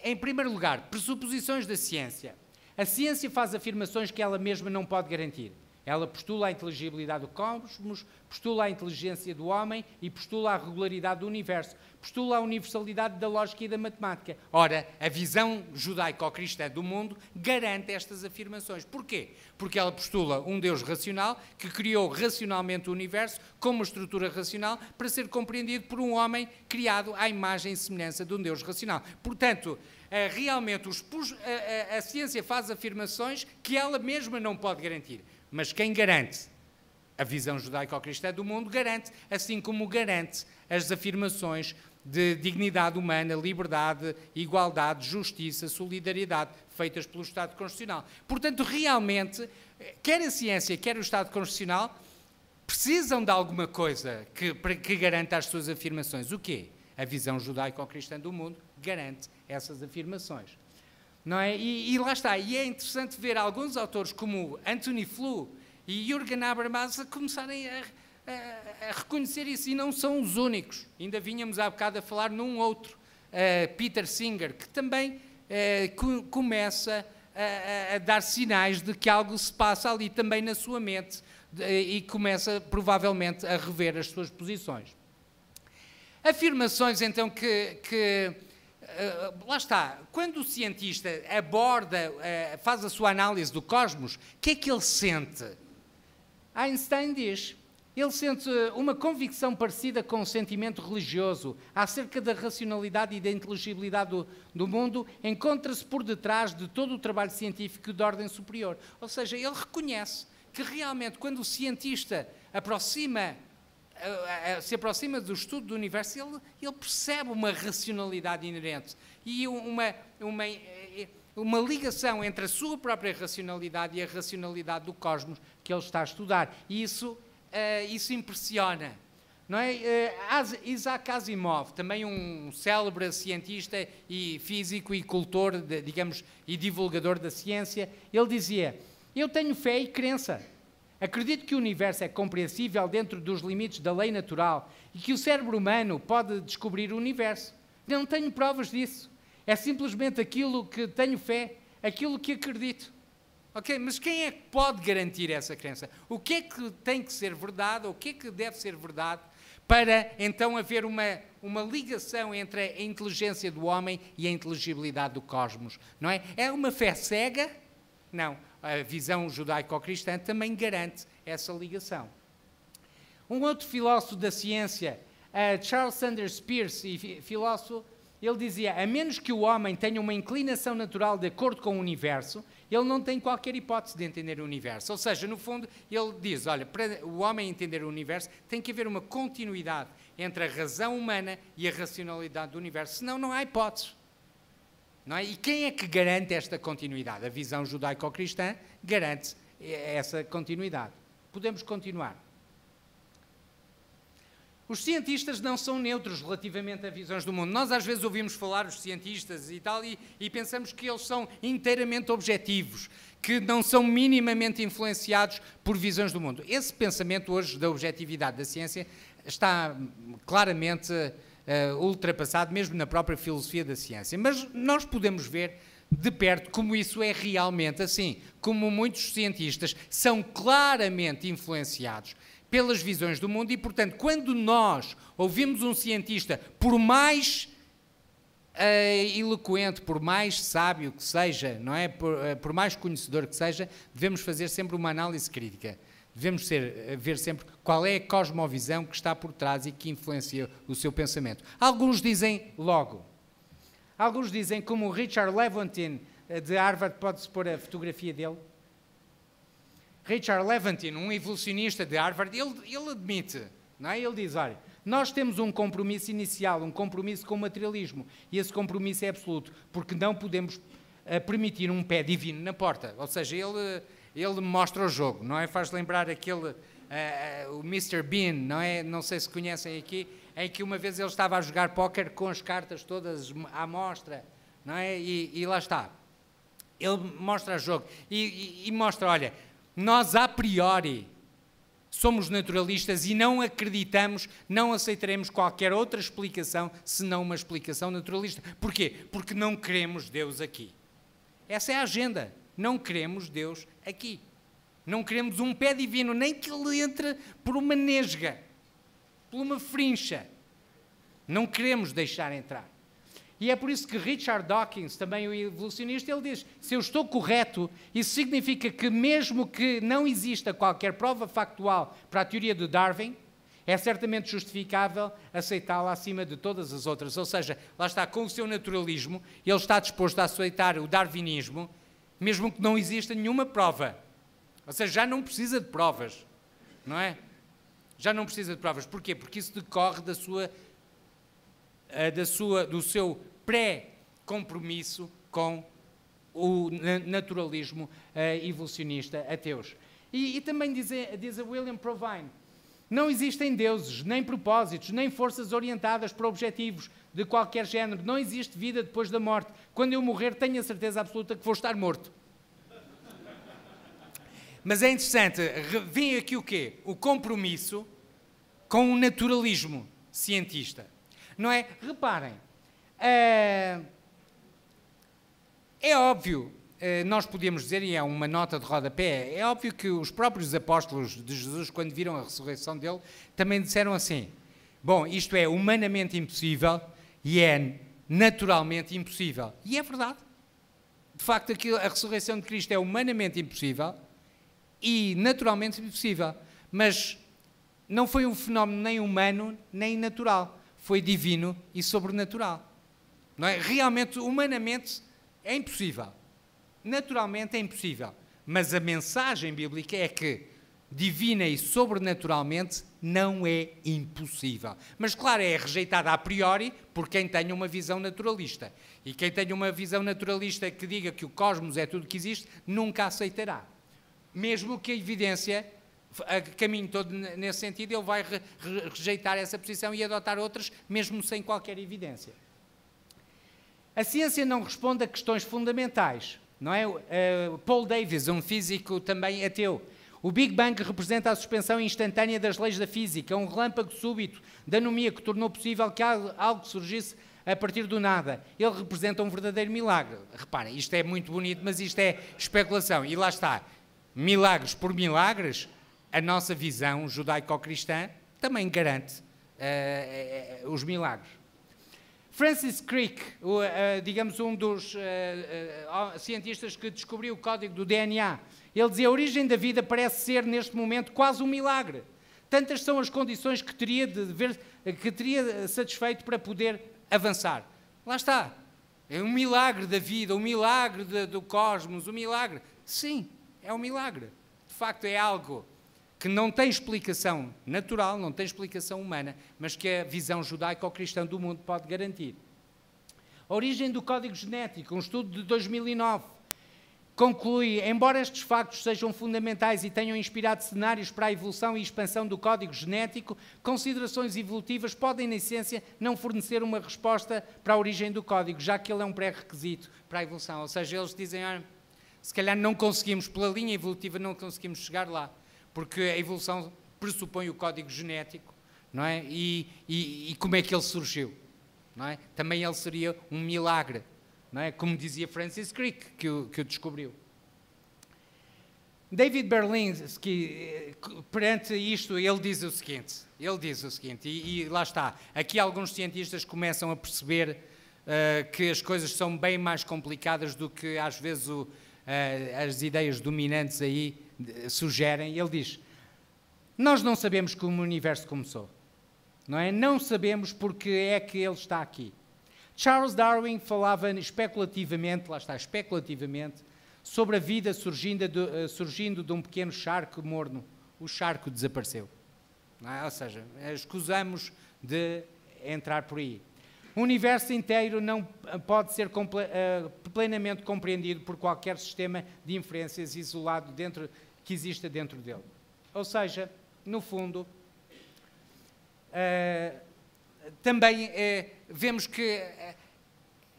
Em primeiro lugar, pressuposições da ciência. A ciência faz afirmações que ela mesma não pode garantir. Ela postula a inteligibilidade do cosmos, postula a inteligência do homem e postula a regularidade do universo, postula a universalidade da lógica e da matemática. Ora, a visão judaico-cristã do mundo garante estas afirmações. Porquê? Porque ela postula um Deus racional que criou racionalmente o universo como uma estrutura racional para ser compreendido por um homem criado à imagem e semelhança de um Deus racional. Portanto, realmente a ciência faz afirmações que ela mesma não pode garantir. Mas quem garante a visão judaico-cristã do mundo garante, assim como garante as afirmações de dignidade humana, liberdade, igualdade, justiça, solidariedade, feitas pelo Estado Constitucional. Portanto, realmente, quer a ciência, quer o Estado Constitucional, precisam de alguma coisa que garanta as suas afirmações. O quê? A visão judaico-cristã do mundo garante essas afirmações. Não é? E lá está, e é interessante ver alguns autores como Anthony Flew e Jürgen Habermas a começarem a reconhecer isso, e não são os únicos. Ainda vínhamos há bocado a falar num outro, Peter Singer, que também começa a dar sinais de que algo se passa ali também na sua mente e começa provavelmente a rever as suas posições. Afirmações então lá está, quando o cientista aborda, faz a sua análise do cosmos, o que é que ele sente? Einstein diz, ele sente uma convicção parecida com um sentimento religioso acerca da racionalidade e da inteligibilidade do mundo, encontra-se por detrás de todo o trabalho científico de ordem superior. Ou seja, ele reconhece que realmente quando o cientista se aproxima do estudo do universo, ele percebe uma racionalidade inerente e uma ligação entre a sua própria racionalidade e a racionalidade do cosmos que ele está a estudar. E isso impressiona. Não é? Isaac Asimov, também um célebre cientista e físico e cultor, digamos, e divulgador da ciência, ele dizia, eu tenho fé e crença. Acredito que o universo é compreensível dentro dos limites da lei natural e que o cérebro humano pode descobrir o universo. Não tenho provas disso. É simplesmente aquilo que tenho fé, aquilo que acredito. Ok? Mas quem é que pode garantir essa crença? O que é que tem que ser verdade, ou o que é que deve ser verdade, para então haver uma ligação entre a inteligência do homem e a inteligibilidade do cosmos? Não é? É uma fé cega? Não. A visão judaico-cristã também garante essa ligação. Um outro filósofo da ciência, Charles Sanders Peirce, filósofo, ele dizia, a menos que o homem tenha uma inclinação natural de acordo com o universo, ele não tem qualquer hipótese de entender o universo. Ou seja, no fundo, ele diz, olha, para o homem entender o universo, tem que haver uma continuidade entre a razão humana e a racionalidade do universo, senão não há hipótese. Não é? E quem é que garante esta continuidade? A visão judaico-cristã garante essa continuidade. Podemos continuar. Os cientistas não são neutros relativamente a visões do mundo. Nós às vezes ouvimos falar os cientistas e tal e pensamos que eles são inteiramente objetivos, que não são minimamente influenciados por visões do mundo. Esse pensamento hoje da objetividade da ciência está claramente ultrapassado mesmo na própria filosofia da ciência. Mas nós podemos ver de perto como isso é realmente assim, como muitos cientistas são claramente influenciados pelas visões do mundo e, portanto, quando nós ouvimos um cientista, por mais eloquente, por mais sábio que seja, não é? Por mais conhecedor que seja, devemos fazer sempre uma análise crítica. Devemos ver sempre qual é a cosmovisão que está por trás e que influencia o seu pensamento. Alguns dizem logo. Alguns dizem, como o Richard Lewontin, de Harvard, pode-se pôr a fotografia dele. Richard Lewontin, um evolucionista de Harvard, ele admite, não é? Ele diz, olha, nós temos um compromisso inicial, um compromisso com o materialismo, e esse compromisso é absoluto, porque não podemos a permitir um pé divino na porta. Ou seja, ele mostra o jogo, não é? Faz lembrar aquele, o Mr. Bean, não é? Não sei se conhecem aqui, em que uma vez ele estava a jogar póquer com as cartas todas à mostra, não é? E lá está. Ele mostra o jogo e mostra, olha, nós a priori somos naturalistas e não acreditamos, não aceitaremos qualquer outra explicação senão uma explicação naturalista. Porquê? Porque não queremos Deus aqui. Essa é a agenda. Não queremos Deus aqui. Não queremos um pé divino, nem que ele entre por uma nesga, por uma frincha. Não queremos deixar entrar. E é por isso que Richard Dawkins, também o evolucionista, ele diz, se eu estou correto, isso significa que mesmo que não exista qualquer prova factual para a teoria de Darwin, é certamente justificável aceitá-la acima de todas as outras. Ou seja, lá está, com o seu naturalismo, ele está disposto a aceitar o darwinismo, mesmo que não exista nenhuma prova. Ou seja, já não precisa de provas, não é? Já não precisa de provas. Porquê? Porque isso decorre do seu pré-compromisso com o naturalismo evolucionista ateus. E também diz a William Provine, não existem deuses, nem propósitos, nem forças orientadas para objetivos de qualquer género. Não existe vida depois da morte. Quando eu morrer, tenho a certeza absoluta que vou estar morto. Mas é interessante, vem aqui o quê? O compromisso com o naturalismo cientista. Não é? Reparem, é óbvio, nós podíamos dizer, e é uma nota de rodapé, é óbvio que os próprios apóstolos de Jesus, quando viram a ressurreição dele, também disseram assim, bom, isto é humanamente impossível e é naturalmente impossível. E é verdade. De facto, a ressurreição de Cristo é humanamente impossível e naturalmente impossível. Mas não foi um fenómeno nem humano, nem natural. Foi divino e sobrenatural. Não é? Realmente, humanamente, é impossível. Naturalmente é impossível. Mas a mensagem bíblica é que, divina e sobrenaturalmente, não é impossível. Mas, claro, é rejeitada a priori por quem tenha uma visão naturalista. E quem tenha uma visão naturalista que diga que o cosmos é tudo que existe, nunca aceitará. Mesmo que a evidência caminhe todo nesse sentido, ele vai rejeitar essa posição e adotar outras, mesmo sem qualquer evidência. A ciência não responde a questões fundamentais, não é? Paul Davies, um físico também ateu. O Big Bang representa a suspensão instantânea das leis da física, um relâmpago súbito da anomia que tornou possível que algo surgisse a partir do nada. Ele representa um verdadeiro milagre. Reparem, isto é muito bonito, mas isto é especulação. E lá está. Milagres por milagres, a nossa visão judaico-cristã também garante os milagres. Francis Crick, digamos um dos cientistas que descobriu o código do DNA, ele dizia, a origem da vida parece ser, neste momento, quase um milagre. Tantas são as condições que teria satisfeito para poder avançar. Lá está. É um milagre da vida, um milagre do cosmos, um milagre. Sim, é um milagre. De facto, é algo que não tem explicação natural, não tem explicação humana, mas que a visão judaico-cristã do mundo pode garantir. A origem do código genético, um estudo de 2009, conclui, embora estes factos sejam fundamentais e tenham inspirado cenários para a evolução e expansão do código genético, considerações evolutivas podem, na essência, não fornecer uma resposta para a origem do código, já que ele é um pré-requisito para a evolução. Ou seja, eles dizem, se calhar não conseguimos, pela linha evolutiva, não conseguimos chegar lá, porque a evolução pressupõe o código genético, não é? E como é que ele surgiu, não é? Também ele seria um milagre, não é? Como dizia Francis Crick, que o descobriu. David Berlinski, perante isto, ele diz o seguinte, e lá está, aqui alguns cientistas começam a perceber que as coisas são bem mais complicadas do que às vezes as ideias dominantes aí sugerem. Ele diz, nós não sabemos como o universo começou, não é? Não sabemos porque é que ele está aqui. Charles Darwin falava especulativamente, lá está, especulativamente, sobre a vida surgindo de um pequeno charco morno. O charco desapareceu. Não é? Ou seja, escusamos de entrar por aí. O universo inteiro não pode ser plenamente compreendido por qualquer sistema de inferências isolado que exista dentro dele. Ou seja, no fundo, também vemos que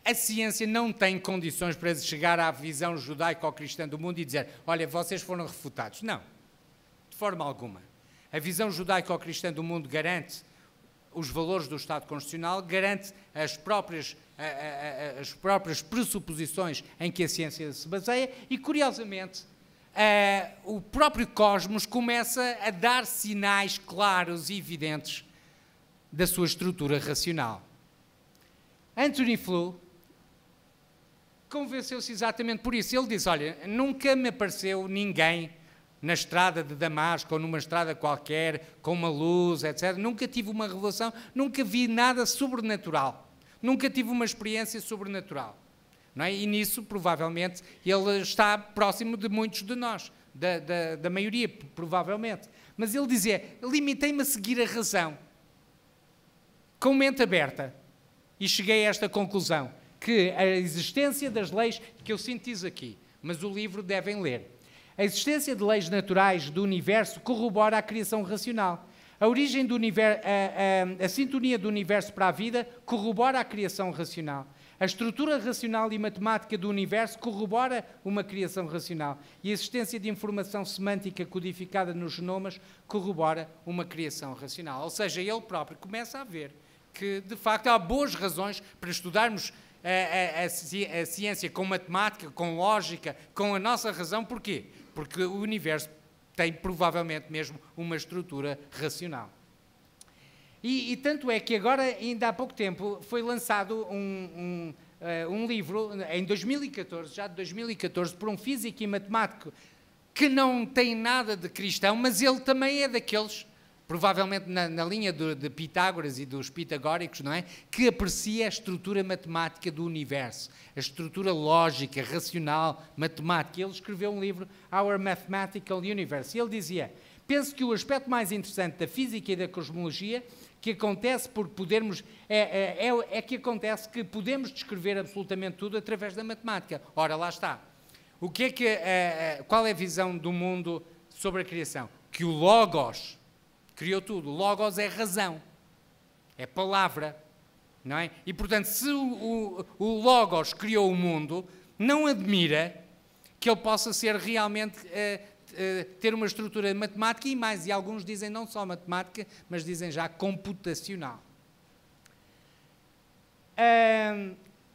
a ciência não tem condições para chegar à visão judaico-cristã do mundo e dizer, olha, vocês foram refutados. Não, de forma alguma. A visão judaico-cristã do mundo garante os valores do Estado Constitucional, garante as próprias pressuposições em que a ciência se baseia e, curiosamente, o próprio cosmos começa a dar sinais claros e evidentes da sua estrutura racional. Anthony Flew convenceu-se exatamente por isso. Ele disse, olha, nunca me apareceu ninguém na estrada de Damasco ou numa estrada qualquer, com uma luz, etc. Nunca tive uma revelação, nunca vi nada sobrenatural. Nunca tive uma experiência sobrenatural. Não é? E nisso, provavelmente, ele está próximo de muitos de nós, da maioria, provavelmente. Mas ele dizia, limitei-me a seguir a razão, com mente aberta, e cheguei a esta conclusão, que a existência das leis, que eu sintetizo aqui, mas o livro devem ler, a existência de leis naturais do universo corrobora a criação racional. A origem do universo, a sintonia do universo para a vida corrobora a criação racional. A estrutura racional e matemática do universo corrobora uma criação racional. E a existência de informação semântica codificada nos genomas corrobora uma criação racional. Ou seja, ele próprio começa a ver que, de facto, há boas razões para estudarmos a ciência com matemática, com lógica, com a nossa razão. Porquê? Porque o universo tem provavelmente mesmo uma estrutura racional. E tanto é que agora, ainda há pouco tempo, foi lançado um livro, em 2014, já de 2014, por um físico e matemático que não tem nada de cristão, mas ele também é daqueles, provavelmente na linha de Pitágoras e dos pitagóricos, não é? Que aprecia a estrutura matemática do universo, a estrutura lógica, racional, matemática. Ele escreveu um livro, Our Mathematical Universe, e ele dizia, penso que o aspecto mais interessante da física e da cosmologia que acontece por podermos, que acontece que podemos descrever absolutamente tudo através da matemática. Ora, lá está. O que é qual é a visão do mundo sobre a criação? Que o Logos criou tudo. Logos é razão, é palavra, não é? E, portanto, se o Logos criou o mundo, não admira que ele possa ser realmente, ter uma estrutura matemática e mais, e alguns dizem não só matemática, mas dizem já computacional.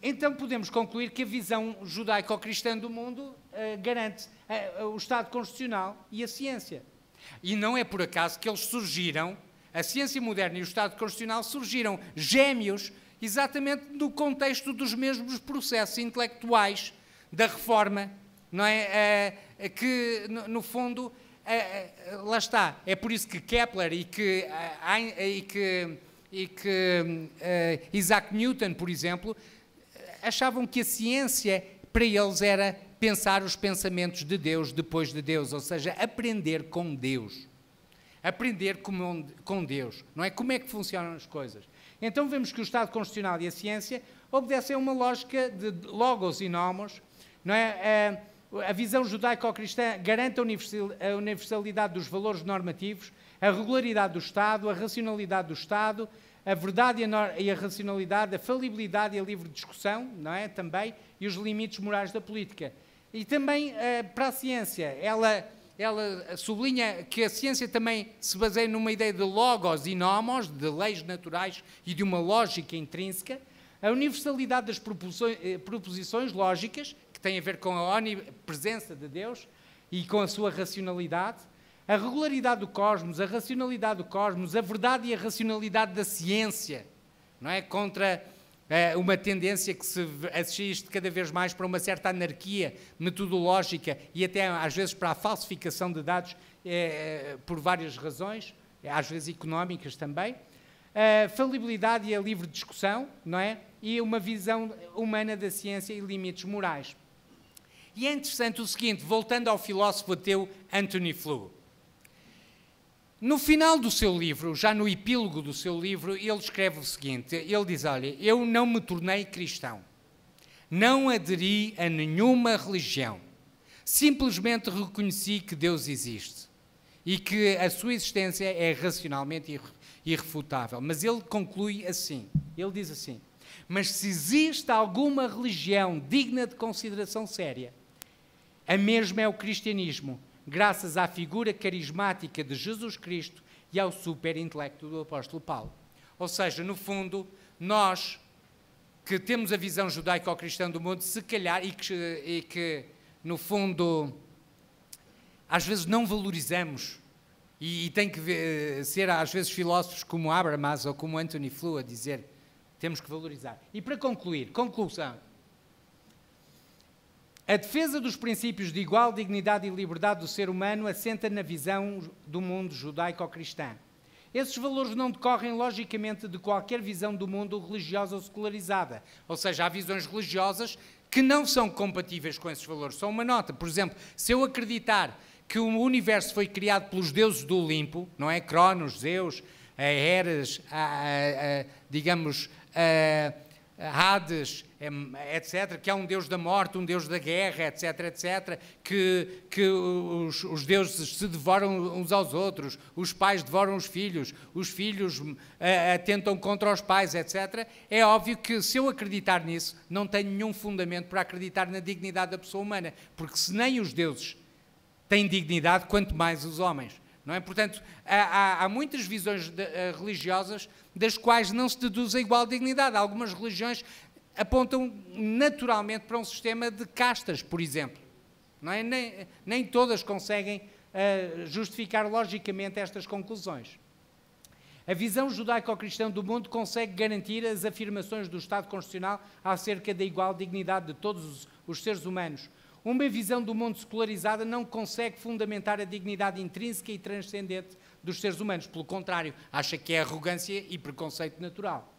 Então podemos concluir que a visão judaico-cristã do mundo garante o Estado Constitucional e a ciência. E não é por acaso que eles surgiram, a ciência moderna e o Estado Constitucional surgiram gêmeos exatamente no contexto dos mesmos processos intelectuais da reforma, não é? Que, no fundo, lá está. É por isso que Kepler e que Isaac Newton, por exemplo, achavam que a ciência, para eles, era pensar os pensamentos de Deus depois de Deus, ou seja, aprender com Deus. Aprender com Deus, não é? Como é que funcionam as coisas. Então vemos que o Estado Constitucional e a ciência obedecem a uma lógica de logos e nomos, não é? A visão judaico-cristã garante a universalidade dos valores normativos, a regularidade do Estado, a racionalidade do Estado, a verdade e a racionalidade, a falibilidade e a livre discussão, não é? Também, e os limites morais da política. E também, para a ciência, ela sublinha que a ciência também se baseia numa ideia de logos e nomos, de leis naturais e de uma lógica intrínseca, a universalidade das proposições lógicas, que tem a ver com a onipresença de Deus e com a sua racionalidade, a regularidade do cosmos, a racionalidade do cosmos, a verdade e a racionalidade da ciência, não é? Contra uma tendência que se assiste cada vez mais para uma certa anarquia metodológica e até às vezes para a falsificação de dados por várias razões, às vezes económicas também, a falibilidade e a livre discussão, não é? E uma visão humana da ciência e limites morais. E é interessante o seguinte, voltando ao filósofo ateu Anthony Flew. No final do seu livro, já no epílogo do seu livro, ele escreve o seguinte, ele diz, olha, eu não me tornei cristão, não aderi a nenhuma religião, simplesmente reconheci que Deus existe e que a sua existência é racionalmente irrefutável. Mas ele conclui assim, ele diz assim, mas se existe alguma religião digna de consideração séria, a mesma é o cristianismo, graças à figura carismática de Jesus Cristo e ao superintelecto do apóstolo Paulo. Ou seja, no fundo, nós que temos a visão judaico-cristã do mundo, se calhar, e que no fundo, às vezes não valorizamos, e tem que ser às vezes filósofos como Habermas ou como Anthony Flew a dizer, temos que valorizar. E para concluir, conclusão, a defesa dos princípios de igual dignidade e liberdade do ser humano assenta na visão do mundo judaico-cristã. Esses valores não decorrem logicamente de qualquer visão do mundo religiosa ou secularizada, ou seja, há visões religiosas que não são compatíveis com esses valores. Só uma nota, por exemplo, se eu acreditar que o universo foi criado pelos deuses do Olimpo, não é? Cronos, Zeus, Heras, digamos, Hades, etc., que há um deus da morte, um deus da guerra, etc., etc., que os deuses se devoram uns aos outros, os pais devoram os filhos atentam contra os pais, etc., é óbvio que se eu acreditar nisso, não tenho nenhum fundamento para acreditar na dignidade da pessoa humana, porque se nem os deuses têm dignidade, quanto mais os homens. Não é? Portanto, há muitas visões religiosas das quais não se deduz a igual dignidade. Algumas religiões apontam naturalmente para um sistema de castas, por exemplo. Não é? Nem todas conseguem justificar logicamente estas conclusões. A visão judaico-cristã do mundo consegue garantir as afirmações do Estado Constitucional acerca da igual dignidade de todos os seres humanos. Uma visão do mundo secularizada não consegue fundamentar a dignidade intrínseca e transcendente dos seres humanos. Pelo contrário, acha que é arrogância e preconceito natural.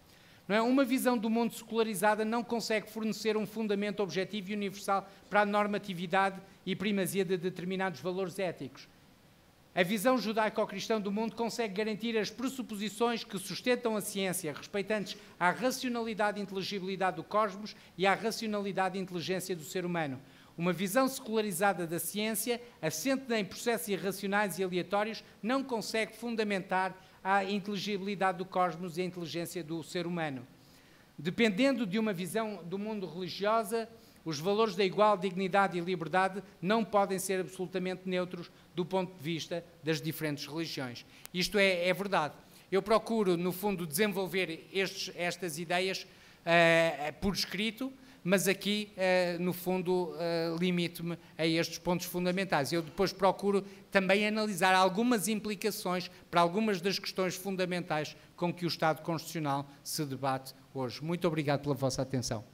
Não é? Uma visão do mundo secularizada não consegue fornecer um fundamento objetivo e universal para a normatividade e primazia de determinados valores éticos. A visão judaico-cristã do mundo consegue garantir as pressuposições que sustentam a ciência, respeitantes à racionalidade e inteligibilidade do cosmos e à racionalidade e inteligência do ser humano. Uma visão secularizada da ciência, assente em processos irracionais e aleatórios, não consegue fundamentar a inteligibilidade do cosmos e a inteligência do ser humano. Dependendo de uma visão do mundo religiosa, os valores da igual dignidade e liberdade não podem ser absolutamente neutros do ponto de vista das diferentes religiões. Isto é verdade. Eu procuro, no fundo, desenvolver estas ideias por escrito, mas aqui, no fundo, limito-me a estes pontos fundamentais. Eu depois procuro também analisar algumas implicações para algumas das questões fundamentais com que o Estado Constitucional se debate hoje. Muito obrigado pela vossa atenção.